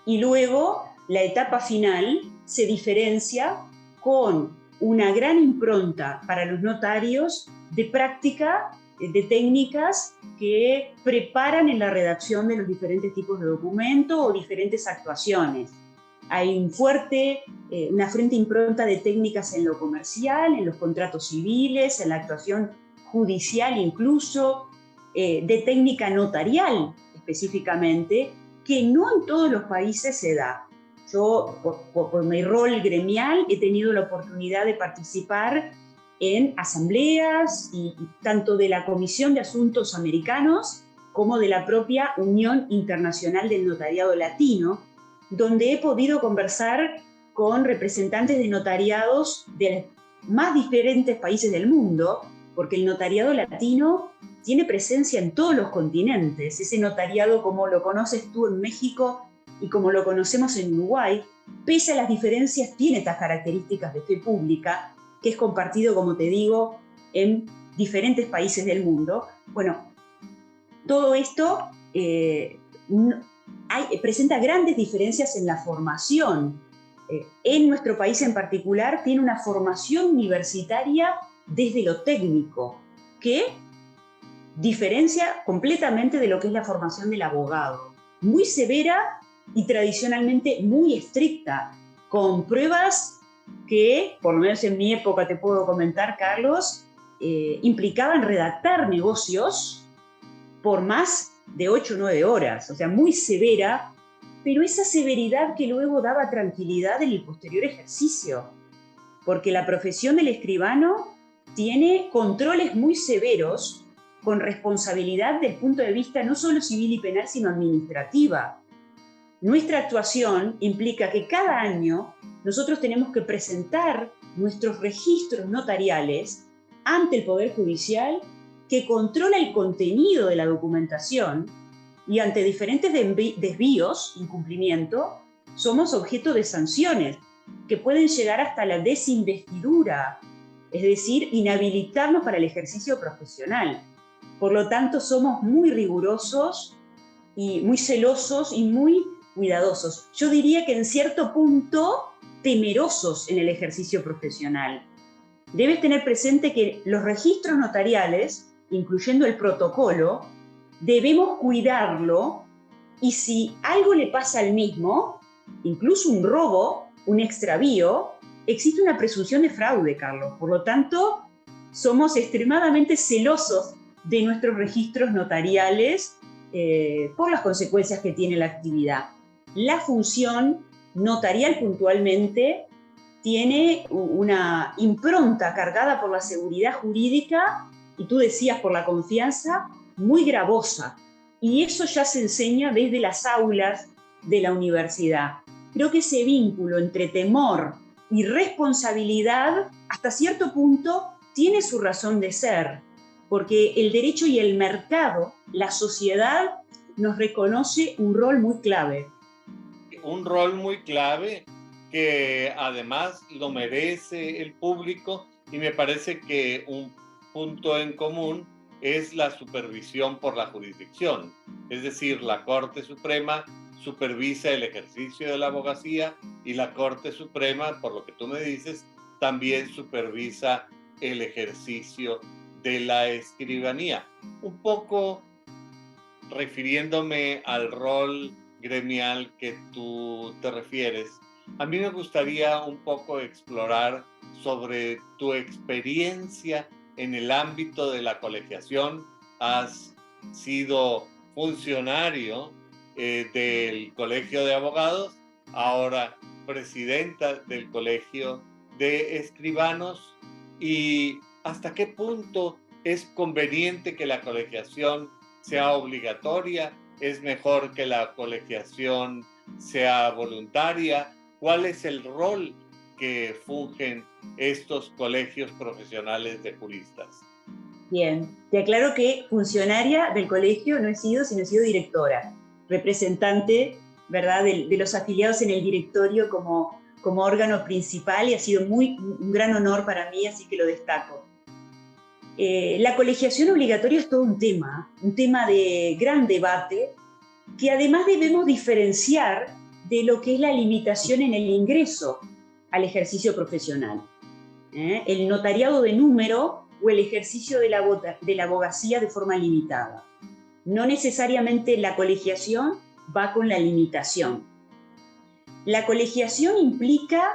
y luego la etapa final se diferencia con una gran impronta para los notarios de práctica, de técnicas que preparan en la redacción de los diferentes tipos de documentos o diferentes actuaciones. Hay una fuerte impronta de técnicas en lo comercial, en los contratos civiles, en la actuación judicial incluso, de técnica notarial específicamente, que no en todos los países se da. Yo, por mi rol gremial, he tenido la oportunidad de participar en asambleas y tanto de la Comisión de Asuntos Americanos como de la propia Unión Internacional del Notariado Latino, donde he podido conversar con representantes de notariados de los más diferentes países del mundo, porque el notariado latino tiene presencia en todos los continentes. Ese notariado, como lo conoces tú en México y como lo conocemos en Uruguay, pese a las diferencias, tiene estas características de fe pública, que es compartido, como te digo, en diferentes países del mundo. Bueno, todo esto presenta grandes diferencias en la formación. En nuestro país en particular tiene una formación universitaria desde lo técnico, que diferencia completamente de lo que es la formación del abogado. Muy severa y tradicionalmente muy estricta, con pruebas que, por lo menos en mi época te puedo comentar, Carlos, implicaban redactar negocios por más de 8 o 9 horas, o sea, muy severa, pero esa severidad que luego daba tranquilidad en el posterior ejercicio, porque la profesión del escribano tiene controles muy severos con responsabilidad desde el punto de vista no solo civil y penal, sino administrativa. Nuestra actuación implica que cada año nosotros tenemos que presentar nuestros registros notariales ante el Poder Judicial, que controla el contenido de la documentación, y ante diferentes desvíos, incumplimiento, somos objeto de sanciones que pueden llegar hasta la desinvestidura, es decir, inhabilitarnos para el ejercicio profesional. Por lo tanto, somos muy rigurosos y muy celosos y muy cuidadosos. Yo diría que en cierto punto temerosos en el ejercicio profesional. Debes tener presente que los registros notariales, incluyendo el protocolo, debemos cuidarlo, y si algo le pasa al mismo, incluso un robo, un extravío, existe una presunción de fraude, Carlos. Por lo tanto, somos extremadamente celosos de nuestros registros notariales por las consecuencias que tiene la actividad. La función notarial puntualmente tiene una impronta cargada por la seguridad jurídica y tú decías por la confianza, muy gravosa. Y eso ya se enseña desde las aulas de la universidad. Creo que ese vínculo entre temor y responsabilidad, hasta cierto punto, tiene su razón de ser, porque el derecho y el mercado, la sociedad, nos reconoce un rol muy clave. Un rol muy clave que además lo merece el público, y me parece que un punto en común es la supervisión por la jurisdicción. Es decir, la Corte Suprema supervisa el ejercicio de la abogacía y la Corte Suprema, por lo que tú me dices, también supervisa el ejercicio de la escribanía. Un poco refiriéndome al rol gremial que tú te refieres, a mí me gustaría un poco explorar sobre tu experiencia en el ámbito de la colegiación. Has sido funcionario del Colegio de Abogados, ahora presidenta del Colegio de Escribanos, y hasta qué punto es conveniente que la colegiación sea obligatoria, es mejor que la colegiación sea voluntaria. ¿Cuál es el rol que fungen estos colegios profesionales de juristas? Bien, te aclaro que funcionaria del colegio no he sido, sino he sido directora, representante, ¿verdad?, de los afiliados en el directorio como órgano principal, y ha sido un gran honor para mí, así que lo destaco. La colegiación obligatoria es todo un tema de gran debate, que además debemos diferenciar de lo que es la limitación en el ingreso al ejercicio profesional. El notariado de número o el ejercicio de la abogacía de forma limitada. No necesariamente la colegiación va con la limitación. La colegiación implica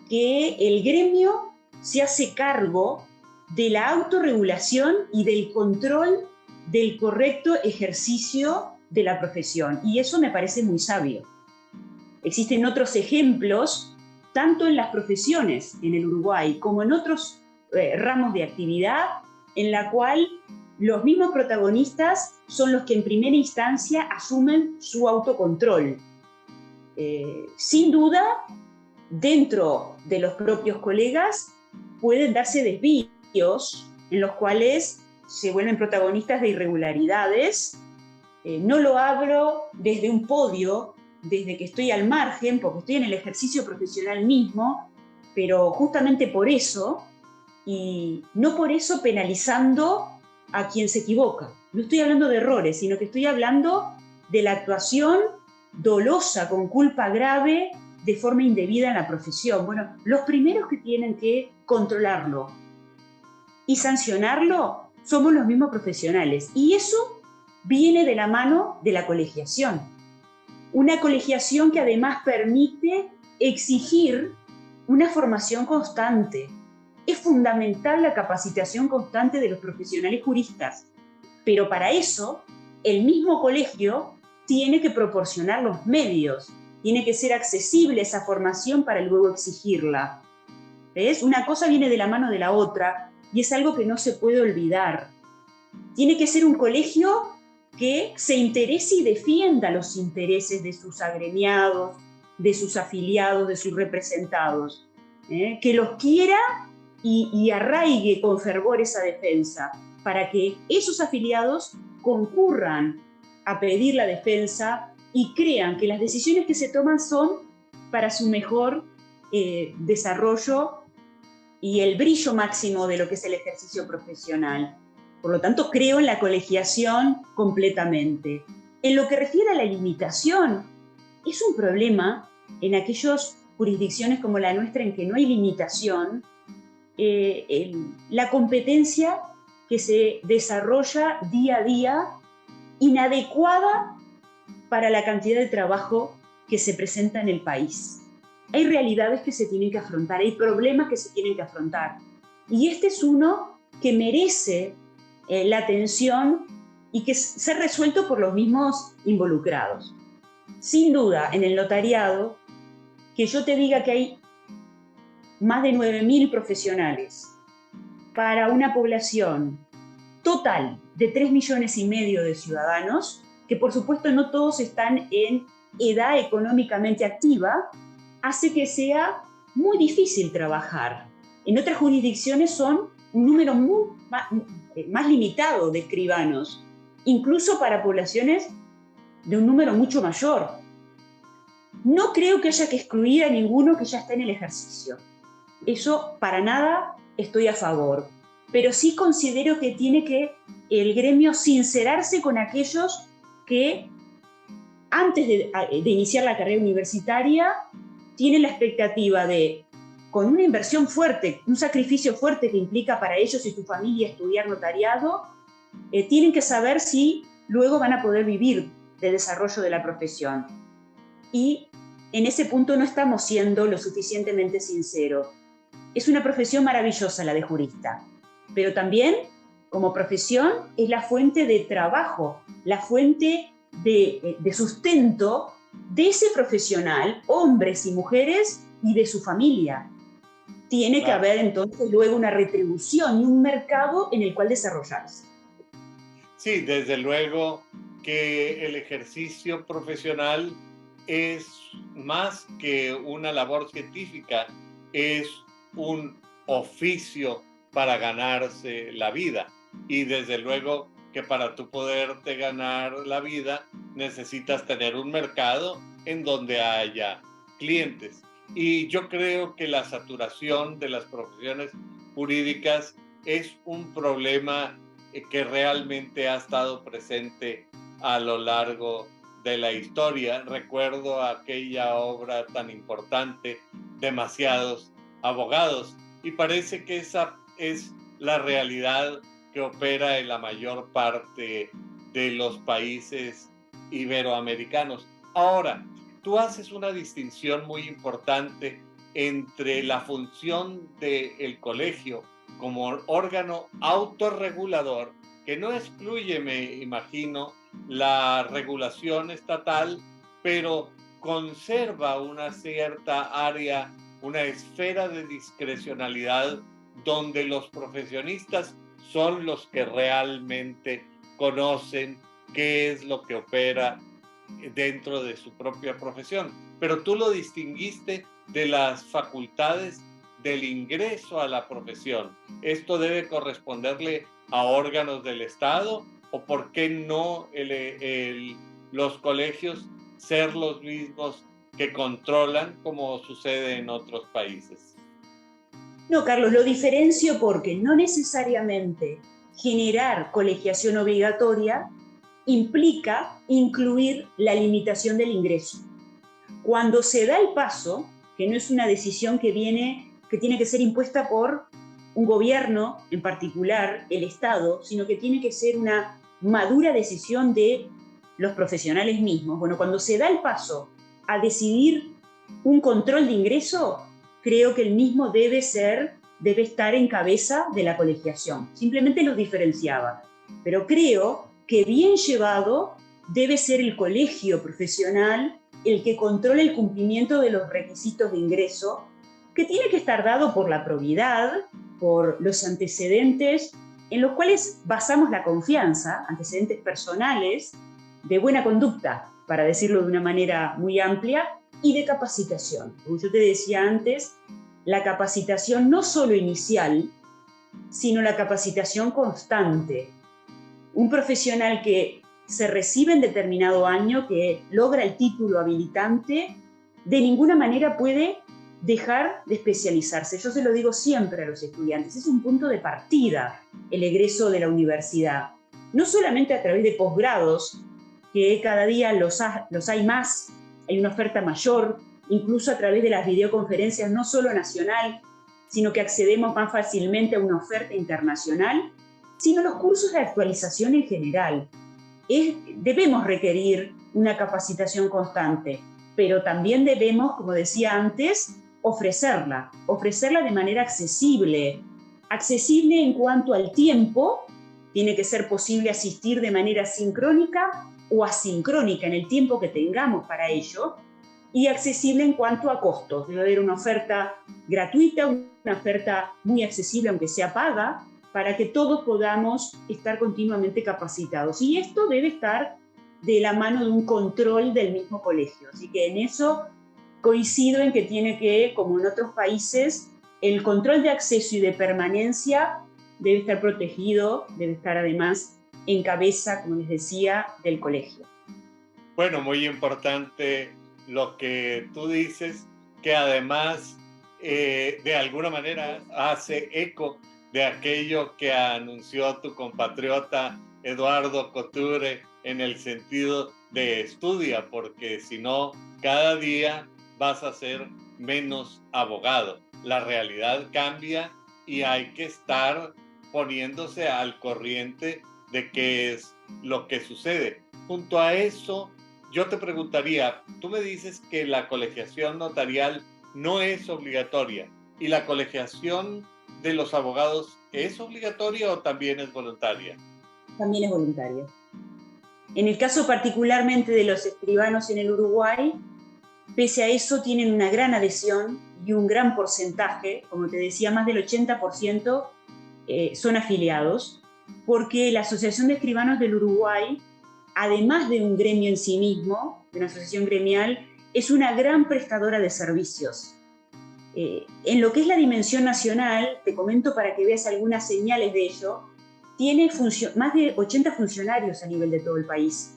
que el gremio se hace cargo de la autorregulación y del control del correcto ejercicio de la profesión. Y eso me parece muy sabio. Existen otros ejemplos, tanto en las profesiones en el Uruguay como en otros ramos de actividad, en la cual los mismos protagonistas son los que en primera instancia asumen su autocontrol. Sin duda, dentro de los propios colegas pueden darse desvíos en los cuales se vuelven protagonistas de irregularidades. No lo hablo desde un podio, desde que estoy al margen, porque estoy en el ejercicio profesional mismo, pero justamente por eso, y no por eso penalizando a quien se equivoca. No estoy hablando de errores, sino que estoy hablando de la actuación dolosa, con culpa grave, de forma indebida en la profesión. Bueno, los primeros que tienen que controlarlo y sancionarlo somos los mismos profesionales. Y eso viene de la mano de la colegiación. Una colegiación que además permite exigir una formación constante. Es fundamental la capacitación constante de los profesionales juristas, pero para eso el mismo colegio tiene que proporcionar los medios, tiene que ser accesible esa formación para luego exigirla. ¿Ves? Una cosa viene de la mano de la otra y es algo que no se puede olvidar. Tiene que ser un colegio que se interese y defienda los intereses de sus agremiados, de sus afiliados, de sus representados, que los quiera y arraigue con fervor esa defensa, para que esos afiliados concurran a pedir la defensa y crean que las decisiones que se toman son para su mejor desarrollo y el brillo máximo de lo que es el ejercicio profesional. Por lo tanto, creo en la colegiación completamente. En lo que refiere a la limitación, es un problema en aquellas jurisdicciones como la nuestra en que no hay limitación, la competencia que se desarrolla día a día, inadecuada para la cantidad de trabajo que se presenta en el país. Hay realidades que se tienen que afrontar, hay problemas que se tienen que afrontar. Y este es uno que merece la atención y que ser resuelto por los mismos involucrados. Sin duda, en el notariado, que yo te diga que hay más de 9.000 profesionales para una población total de 3,5 millones de ciudadanos, que por supuesto no todos están en edad económicamente activa, hace que sea muy difícil trabajar. En otras jurisdicciones son un número más limitado de escribanos, incluso para poblaciones de un número mucho mayor. No creo que haya que excluir a ninguno que ya está en el ejercicio. Eso para nada estoy a favor. Pero sí considero que tiene que el gremio sincerarse con aquellos que antes de iniciar la carrera universitaria tienen la expectativa de, con una inversión fuerte, un sacrificio fuerte que implica para ellos y su familia estudiar notariado, tienen que saber si luego van a poder vivir del desarrollo de la profesión. Y en ese punto no estamos siendo lo suficientemente sinceros. Es una profesión maravillosa la de jurista, pero también como profesión es la fuente de trabajo, la fuente de sustento de ese profesional, hombres y mujeres, y de su familia. Tiene que haber entonces luego una retribución y un mercado en el cual desarrollarse. Sí, desde luego que el ejercicio profesional es más que una labor científica, es un oficio para ganarse la vida. Y desde luego que para tú poderte ganar la vida necesitas tener un mercado en donde haya clientes. Y yo creo que la saturación de las profesiones jurídicas es un problema que realmente ha estado presente a lo largo de la historia. Recuerdo aquella obra tan importante, Demasiados abogados, y parece que esa es la realidad que opera en la mayor parte de los países iberoamericanos. Ahora, tú haces una distinción muy importante entre la función del colegio como órgano autorregulador, que no excluye, me imagino, la regulación estatal, pero conserva una cierta área, una esfera de discrecionalidad donde los profesionistas son los que realmente conocen qué es lo que opera dentro de su propia profesión. Pero tú lo distinguiste de las facultades del ingreso a la profesión. ¿Esto debe corresponderle a órganos del Estado o por qué no los colegios ser los mismos que controlan como sucede en otros países? No, Carlos, lo diferencio porque no necesariamente generar colegiación obligatoria implica incluir la limitación del ingreso. Cuando se da el paso, que no es una decisión que tiene que ser impuesta por un gobierno en particular, el Estado, sino que tiene que ser una madura decisión de los profesionales mismos. Bueno, cuando se da el paso a decidir un control de ingreso, creo que el mismo debe estar en cabeza de la colegiación. Simplemente los diferenciaba. Pero creo que bien llevado debe ser el colegio profesional el que controle el cumplimiento de los requisitos de ingreso, que tiene que estar dado por la probidad, por los antecedentes en los cuales basamos la confianza, antecedentes personales, de buena conducta, para decirlo de una manera muy amplia, y de capacitación. Como yo te decía antes, la capacitación no solo inicial, sino la capacitación constante. Un profesional que se recibe en determinado año, que logra el título habilitante, de ninguna manera puede dejar de especializarse. Yo se lo digo siempre a los estudiantes, es un punto de partida el egreso de la universidad. No solamente a través de posgrados, que cada día los hay más, hay una oferta mayor, incluso a través de las videoconferencias, no solo nacional, sino que accedemos más fácilmente a una oferta internacional, sino los cursos de actualización en general. Debemos requerir una capacitación constante, pero también debemos, como decía antes, ofrecerla de manera accesible en cuanto al tiempo. Tiene que ser posible asistir de manera sincrónica o asincrónica en el tiempo que tengamos para ello, y accesible en cuanto a costos. Debe haber una oferta gratuita, una oferta muy accesible, aunque sea paga, para que todos podamos estar continuamente capacitados. Y esto debe estar de la mano de un control del mismo colegio. Así que en eso coincido en que tiene que, como en otros países, el control de acceso y de permanencia debe estar protegido, debe estar además en cabeza, como les decía, del colegio. Bueno, muy importante lo que tú dices, que además de alguna manera hace eco de aquello que anunció tu compatriota Eduardo Couture en el sentido de estudia, porque si no, cada día vas a ser menos abogado. La realidad cambia y hay que estar poniéndose al corriente de qué es lo que sucede. Junto a eso, yo te preguntaría, tú me dices que la colegiación notarial no es obligatoria, ¿y la colegiación de los abogados es obligatoria o también es voluntaria? También es voluntaria. En el caso particularmente de los escribanos en el Uruguay, pese a eso tienen una gran adhesión y un gran porcentaje, como te decía, más del 80% son afiliados, porque la Asociación de Escribanos del Uruguay, además de un gremio en sí mismo, de una asociación gremial, es una gran prestadora de servicios. En lo que es la dimensión nacional, te comento para que veas algunas señales de ello, tiene más de 80 funcionarios a nivel de todo el país,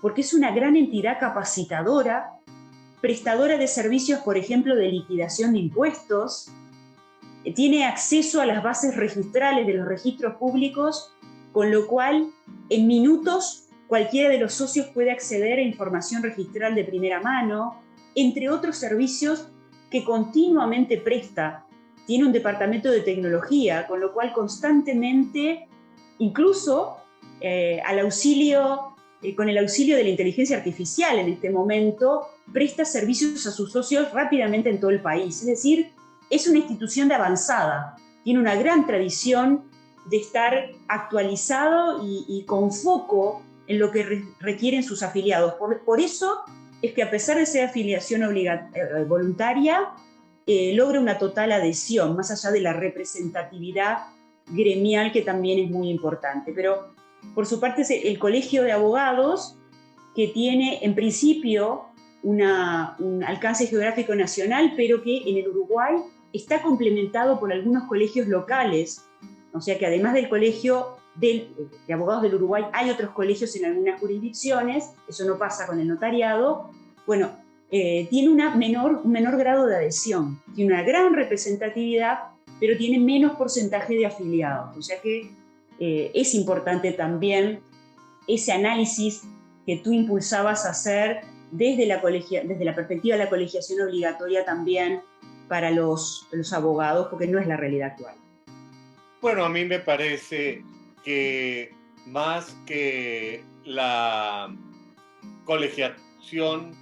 porque es una gran entidad capacitadora, prestadora de servicios, por ejemplo, de liquidación de impuestos, tiene acceso a las bases registrales de los registros públicos, con lo cual en minutos cualquiera de los socios puede acceder a información registral de primera mano, entre otros servicios que continuamente presta. Tiene un departamento de tecnología, con lo cual constantemente, incluso con el auxilio de la inteligencia artificial en este momento, presta servicios a sus socios rápidamente en todo el país. Es decir, es una institución de avanzada, tiene una gran tradición de estar actualizado y con foco en lo que requieren sus afiliados. Por eso es que, a pesar de ser afiliación voluntaria, logra una total adhesión, más allá de la representatividad gremial, que también es muy importante. Pero por su parte es el Colegio de Abogados, que tiene en principio un alcance geográfico nacional, pero que en el Uruguay está complementado por algunos colegios locales. O sea que, además del Colegio de Abogados del Uruguay, hay otros colegios en algunas jurisdicciones. Eso no pasa con el notariado. Bueno, tiene un menor grado de adhesión, tiene una gran representatividad, pero tiene menos porcentaje de afiliados. O sea que es importante también ese análisis que tú impulsabas a hacer desde la perspectiva de la colegiación obligatoria también para los abogados, porque no es la realidad actual. Bueno, a mí me parece que más que la colegiación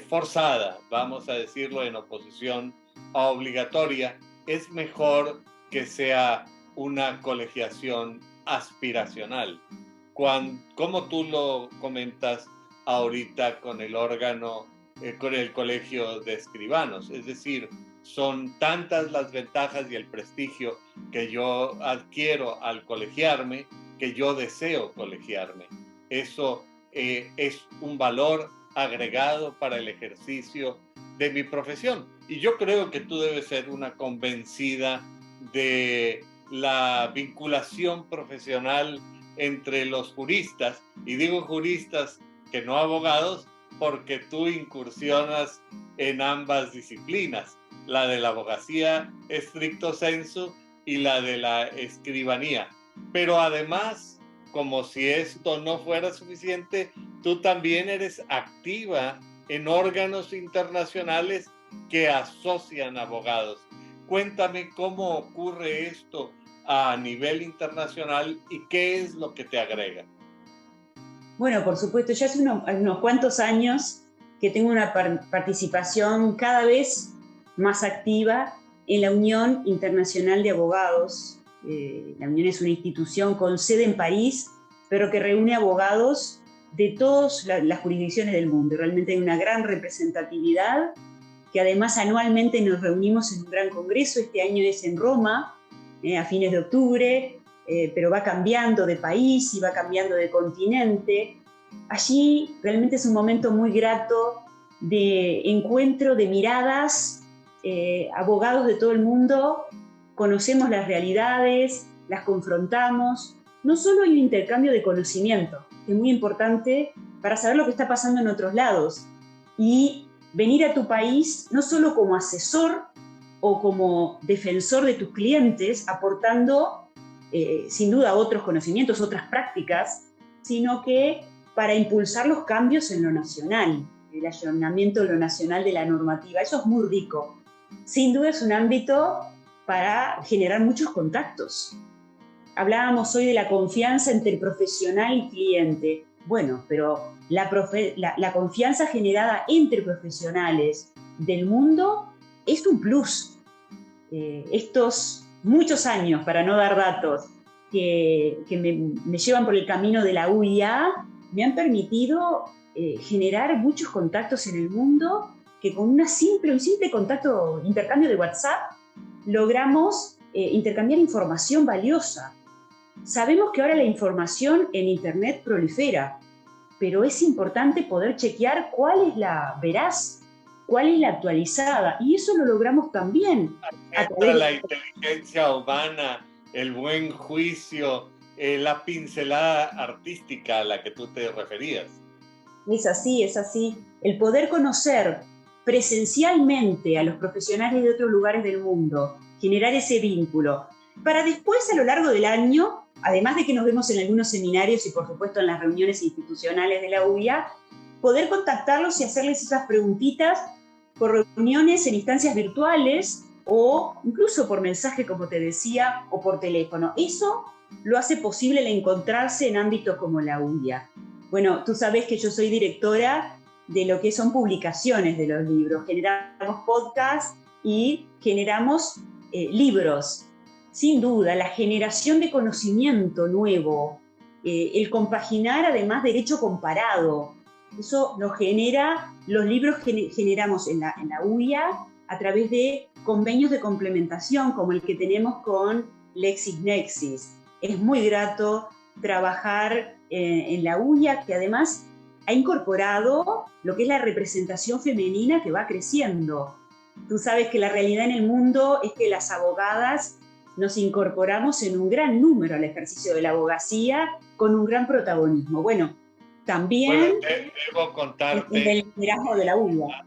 forzada, vamos a decirlo, en oposición a obligatoria, es mejor que sea una colegiación aspiracional. Como tú lo comentas ahorita con el órgano, con el Colegio de Escribanos, es decir, son tantas las ventajas y el prestigio que yo adquiero al colegiarme, que yo deseo colegiarme. Eso es un valor agregado para el ejercicio de mi profesión. Y yo creo que tú debes ser una convencida de la vinculación profesional entre los juristas, y digo juristas que no abogados, porque tú incursionas en ambas disciplinas, la de la abogacía stricto sensu y la de la escribanía. Pero además, como si esto no fuera suficiente, tú también eres activa en órganos internacionales que asocian abogados. Cuéntame cómo ocurre esto a nivel internacional y qué es lo que te agrega. Bueno, por supuesto, ya hace unos cuantos años que tengo una participación cada vez más activa en la Unión Internacional de Abogados. La Unión es una institución con sede en París, pero que reúne abogados de todas las jurisdicciones del mundo. Realmente hay una gran representatividad, que además anualmente nos reunimos en un gran congreso. Este año es en Roma, a fines de octubre, pero va cambiando de país y va cambiando de continente. Allí realmente es un momento muy grato de encuentro de miradas, abogados de todo el mundo, conocemos las realidades, las confrontamos. No solo hay un intercambio de conocimiento, que es muy importante para saber lo que está pasando en otros lados, y venir a tu país no solo como asesor o como defensor de tus clientes, aportando sin duda otros conocimientos, otras prácticas, sino que para impulsar los cambios en lo nacional, el allanamiento en lo nacional de la normativa. Eso es muy rico. Sin duda es un ámbito para generar muchos contactos. Hablábamos hoy de la confianza entre el profesional y cliente. Bueno, pero la confianza generada entre profesionales del mundo es un plus. Estos muchos años, para no dar datos, que me llevan por el camino de la UIA, me han permitido generar muchos contactos en el mundo, que con un simple contacto, intercambio de WhatsApp, logramos intercambiar información valiosa. Sabemos que ahora la información en Internet prolifera, pero es importante poder chequear cuál es la veraz, cuál es la actualizada, y eso lo logramos también. La inteligencia humana, el buen juicio, la pincelada artística a la que tú te referías. Es así, es así. El poder conocer presencialmente a los profesionales de otros lugares del mundo generar ese vínculo, para después a lo largo del año, además de que nos vemos en algunos seminarios y por supuesto en las reuniones institucionales de la UIA, poder contactarlos y hacerles esas preguntitas por reuniones en instancias virtuales o incluso por mensaje, como te decía, o por teléfono. Eso lo hace posible el encontrarse en ámbitos como la UIA. Bueno, tú sabes que yo soy directora de lo que son publicaciones de los libros. Generamos podcasts y generamos libros. Sin duda, la generación de conocimiento nuevo, el compaginar además derecho comparado, eso nos genera, los libros generamos en la UIA a través de convenios de complementación como el que tenemos con LexisNexis. Es muy grato trabajar en la UIA, que además ha incorporado lo que es la representación femenina que va creciendo. Tú sabes que la realidad en el mundo es que las abogadas nos incorporamos en un gran número al ejercicio de la abogacía con un gran protagonismo. Bueno, también debo contarte en el liderazgo de la UIA.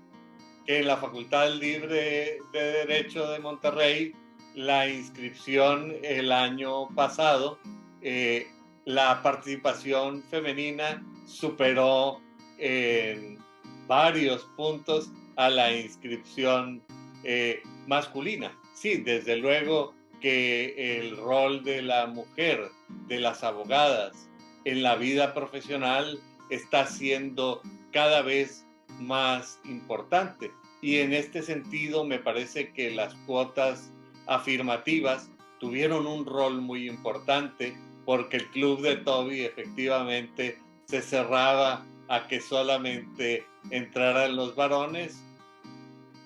Que en la Facultad Libre de Derecho de Monterrey, la inscripción el año pasado, la participación femenina superó en varios puntos a la inscripción masculina. Sí, desde luego que el rol de la mujer, de las abogadas en la vida profesional está siendo cada vez más importante. Y en este sentido me parece que las cuotas afirmativas tuvieron un rol muy importante, porque el club de Toby efectivamente se cerraba a que solamente entraran los varones,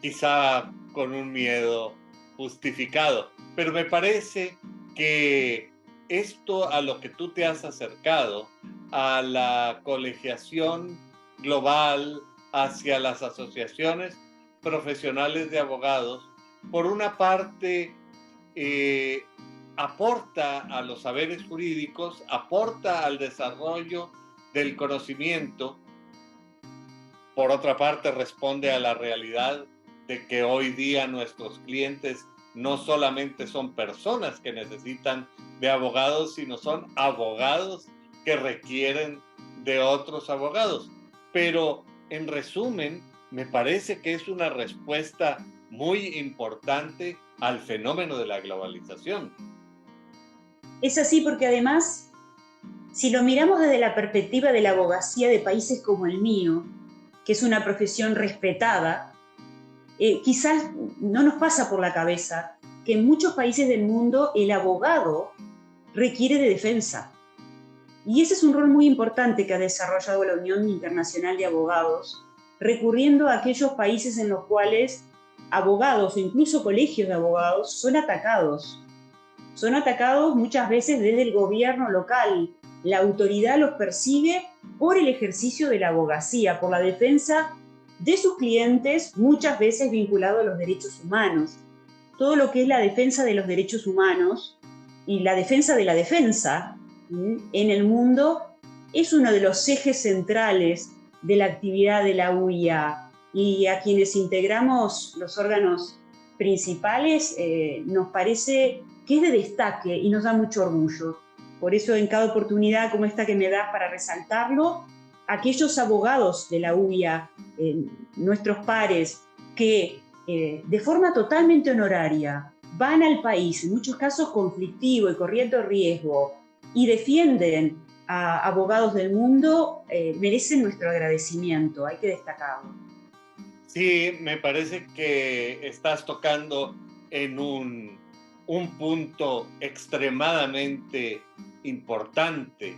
quizá con un miedo justificado. Pero me parece que esto a lo que tú te has acercado, a la colegiación global hacia las asociaciones profesionales de abogados, por una parte aporta a los saberes jurídicos, aporta al desarrollo del conocimiento, por otra parte responde a la realidad de que hoy día nuestros clientes no solamente son personas que necesitan de abogados, sino son abogados que requieren de otros abogados. Pero en resumen, me parece que es una respuesta muy importante al fenómeno de la globalización. Es así porque además, si lo miramos desde la perspectiva de la abogacía de países como el mío, que es una profesión respetada, quizás no nos pasa por la cabeza que en muchos países del mundo el abogado requiere de defensa. Y ese es un rol muy importante que ha desarrollado la Unión Internacional de Abogados, recurriendo a aquellos países en los cuales abogados o incluso colegios de abogados son atacados. Son atacados muchas veces desde el gobierno local. La autoridad los persigue por el ejercicio de la abogacía, por la defensa de sus clientes, muchas veces vinculado a los derechos humanos. Todo lo que es la defensa de los derechos humanos y la defensa de la defensa en el mundo es uno de los ejes centrales de la actividad de la UIA, y a quienes integramos los órganos principales nos parece que es de destaque y nos da mucho orgullo. Por eso en cada oportunidad como esta que me das para resaltarlo, aquellos abogados de la UIA, nuestros pares, que de forma totalmente honoraria van al país, en muchos casos conflictivo y corriendo riesgo, y defienden a abogados del mundo, merecen nuestro agradecimiento, hay que destacarlo. Sí, me parece que estás tocando en un punto extremadamente importante.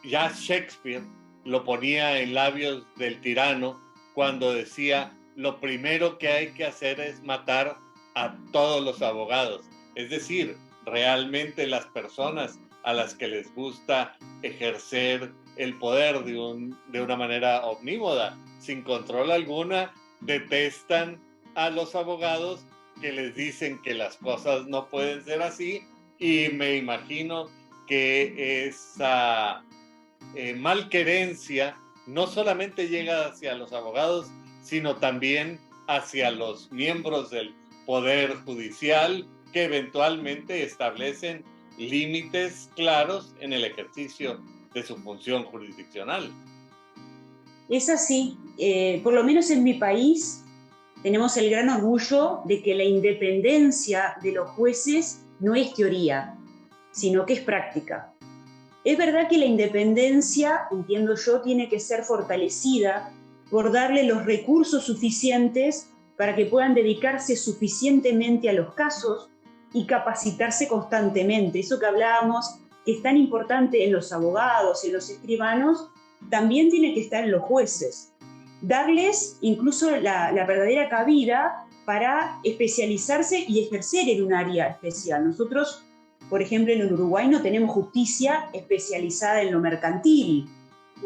Ya Shakespeare lo ponía en labios del tirano cuando decía: lo primero que hay que hacer es matar a todos los abogados. Es decir, realmente las personas a las que les gusta ejercer el poder de una manera omnímoda, sin control alguna, detestan a los abogados que les dicen que las cosas no pueden ser así, y me imagino que esa malquerencia no solamente llega hacia los abogados, sino también hacia los miembros del poder judicial que eventualmente establecen límites claros en el ejercicio de su función jurisdiccional. Es así. Por lo menos en mi país tenemos el gran orgullo de que la independencia de los jueces no es teoría, sino que es práctica. Es verdad que la independencia, entiendo yo, tiene que ser fortalecida por darle los recursos suficientes para que puedan dedicarse suficientemente a los casos y capacitarse constantemente. Eso que hablábamos, que es tan importante en los abogados y en los escribanos, también tiene que estar en los jueces. Darles incluso la verdadera cabida para especializarse y ejercer en un área especial. Nosotros, por ejemplo, en el Uruguay no tenemos justicia especializada en lo mercantil.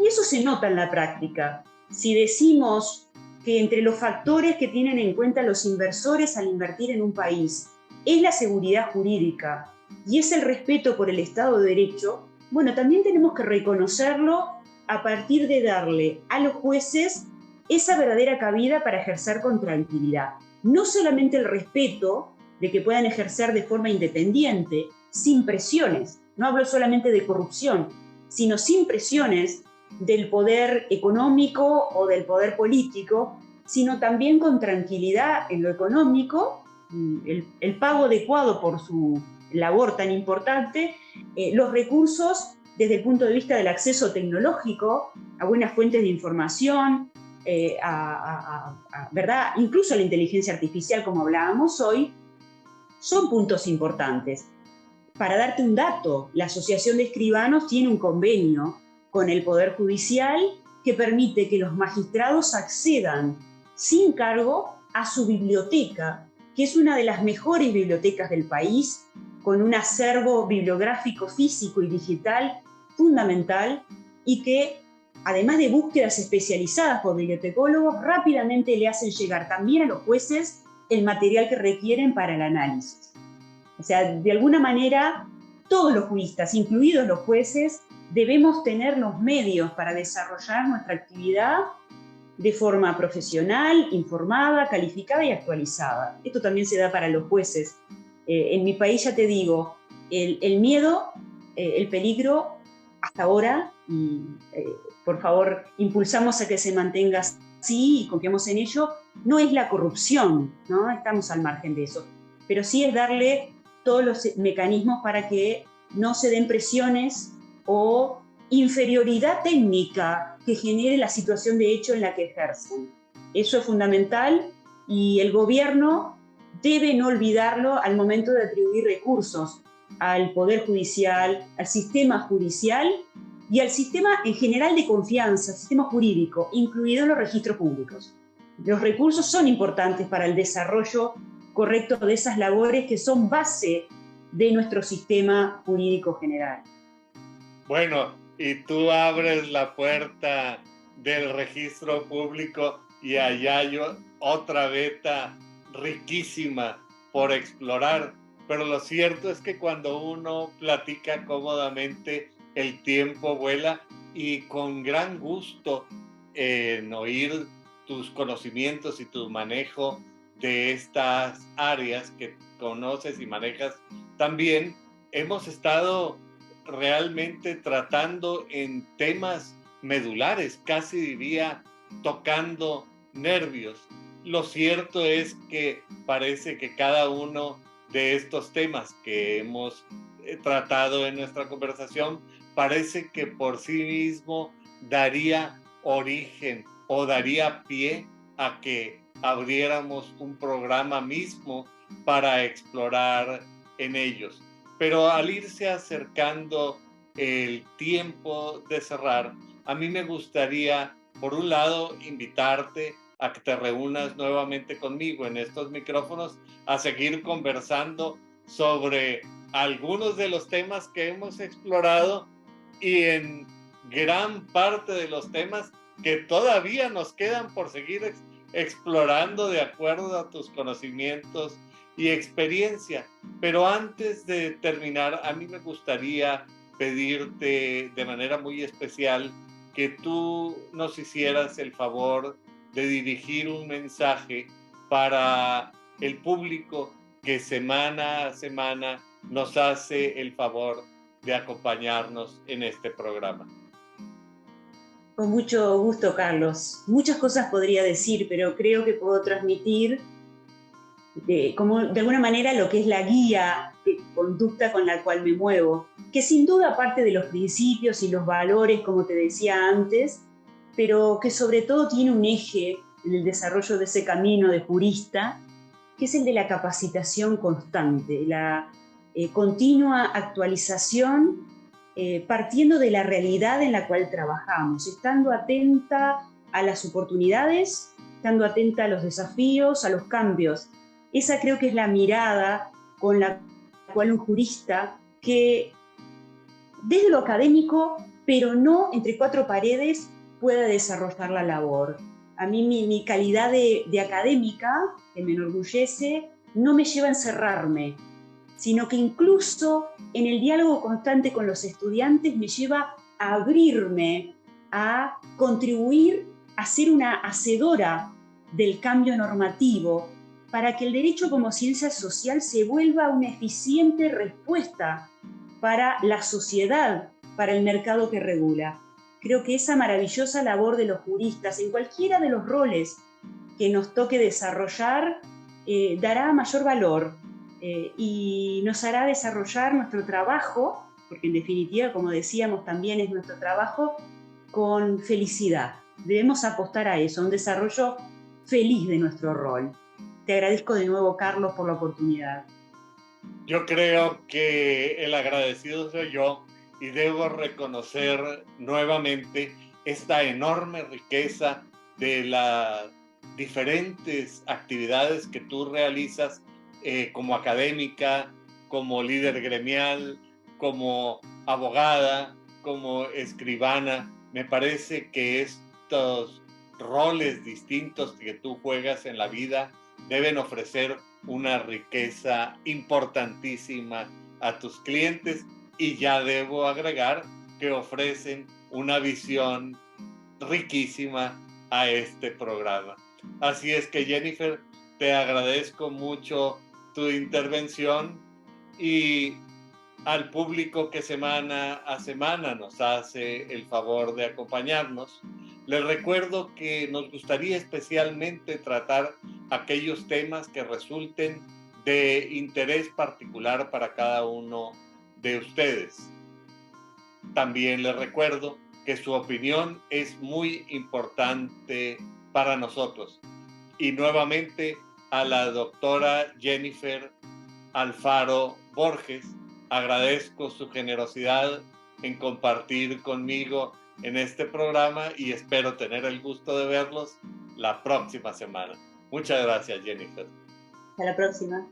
Y eso se nota en la práctica. Si decimos que entre los factores que tienen en cuenta los inversores al invertir en un país es la seguridad jurídica y es el respeto por el Estado de Derecho, bueno, también tenemos que reconocerlo a partir de darle a los jueces esa verdadera cabida para ejercer con tranquilidad. No solamente el respeto de que puedan ejercer de forma independiente, sin presiones. No hablo solamente de corrupción, sino sin presiones del poder económico o del poder político, sino también con tranquilidad en lo económico, el pago adecuado por su labor tan importante, los recursos desde el punto de vista del acceso tecnológico a buenas fuentes de información, ¿verdad? Incluso la inteligencia artificial, como hablábamos hoy, son puntos importantes. Para darte un dato, la Asociación de Escribanos tiene un convenio con el Poder Judicial que permite que los magistrados accedan sin cargo a su biblioteca, que es una de las mejores bibliotecas del país, con un acervo bibliográfico físico y digital fundamental y que, además de búsquedas especializadas por bibliotecólogos, rápidamente le hacen llegar también a los jueces el material que requieren para el análisis. O sea, de alguna manera, todos los juristas, incluidos los jueces, debemos tener los medios para desarrollar nuestra actividad de forma profesional, informada, calificada y actualizada. Esto también se da para los jueces. En mi país, ya te digo, el miedo, el peligro, hasta ahora, y por favor, impulsamos a que se mantenga así y confiamos en ello, no es la corrupción, ¿no? Estamos al margen de eso, pero sí es darle todos los mecanismos para que no se den presiones o inferioridad técnica que genere la situación de hecho en la que ejercen. Eso es fundamental y el gobierno debe no olvidarlo al momento de atribuir recursos al Poder Judicial, al sistema judicial y al sistema en general de confianza, sistema jurídico, incluidos los registros públicos. Los recursos son importantes para el desarrollo correcto de esas labores que son base de nuestro sistema jurídico general. Bueno, y tú abres la puerta del registro público y allá hay otra beta riquísima por explorar, pero lo cierto es que cuando uno platica cómodamente, el tiempo vuela y con gran gusto en oír tus conocimientos y tu manejo de estas áreas que conoces y manejas también, hemos estado realmente tratando en temas medulares, casi diría tocando nervios. Lo cierto es que parece que cada uno de estos temas que hemos tratado en nuestra conversación parece que por sí mismo daría origen o daría pie a que abriéramos un programa mismo para explorar en ellos. Pero al irse acercando el tiempo de cerrar, a mí me gustaría, por un lado, invitarte a que te reúnas nuevamente conmigo en estos micrófonos a seguir conversando sobre algunos de los temas que hemos explorado y en gran parte de los temas que todavía nos quedan por seguir explorando de acuerdo a tus conocimientos y experiencia. Pero antes de terminar, a mí me gustaría pedirte de manera muy especial que tú nos hicieras el favor de dirigir un mensaje para el público que semana a semana nos hace el favor de acompañarnos en este programa. Con mucho gusto, Carlos. Muchas cosas podría decir, pero creo que puedo transmitir como de alguna manera lo que es la guía de conducta con la cual me muevo, que sin duda parte de los principios y los valores, como te decía antes, pero que sobre todo tiene un eje en el desarrollo de ese camino de jurista, que es el de la capacitación constante, la continua actualización, partiendo de la realidad en la cual trabajamos, estando atenta a las oportunidades, estando atenta a los desafíos, a los cambios. Esa creo que es la mirada con la cual un jurista que desde lo académico, pero no entre cuatro paredes, pueda desarrollar la labor. A mí mi calidad de académica, que me enorgullece, no me lleva a encerrarme, sino que incluso en el diálogo constante con los estudiantes me lleva a abrirme, a contribuir a ser una hacedora del cambio normativo, para que el derecho como ciencia social se vuelva una eficiente respuesta para la sociedad, para el mercado que regula. Creo que esa maravillosa labor de los juristas, en cualquiera de los roles que nos toque desarrollar, dará mayor valor y nos hará desarrollar nuestro trabajo, porque en definitiva, como decíamos, también es nuestro trabajo, con felicidad. Debemos apostar a eso, a un desarrollo feliz de nuestro rol. Te agradezco de nuevo, Carlos, por la oportunidad. Yo creo que el agradecido soy yo y debo reconocer nuevamente esta enorme riqueza de las diferentes actividades que tú realizas como académica, como líder gremial, como abogada, como escribana. Me parece que estos roles distintos que tú juegas en la vida deben ofrecer una riqueza importantísima a tus clientes, y ya debo agregar que ofrecen una visión riquísima a este programa. Así es que, Jennifer, te agradezco mucho tu intervención, y al público que semana a semana nos hace el favor de acompañarnos, les recuerdo que nos gustaría especialmente tratar aquellos temas que resulten de interés particular para cada uno de ustedes. También les recuerdo que su opinión es muy importante para nosotros. Y nuevamente a la doctora Jennifer Alfaro Borges, agradezco su generosidad en compartir conmigo en este programa y espero tener el gusto de verlos la próxima semana. Muchas gracias, Jennifer. Hasta la próxima.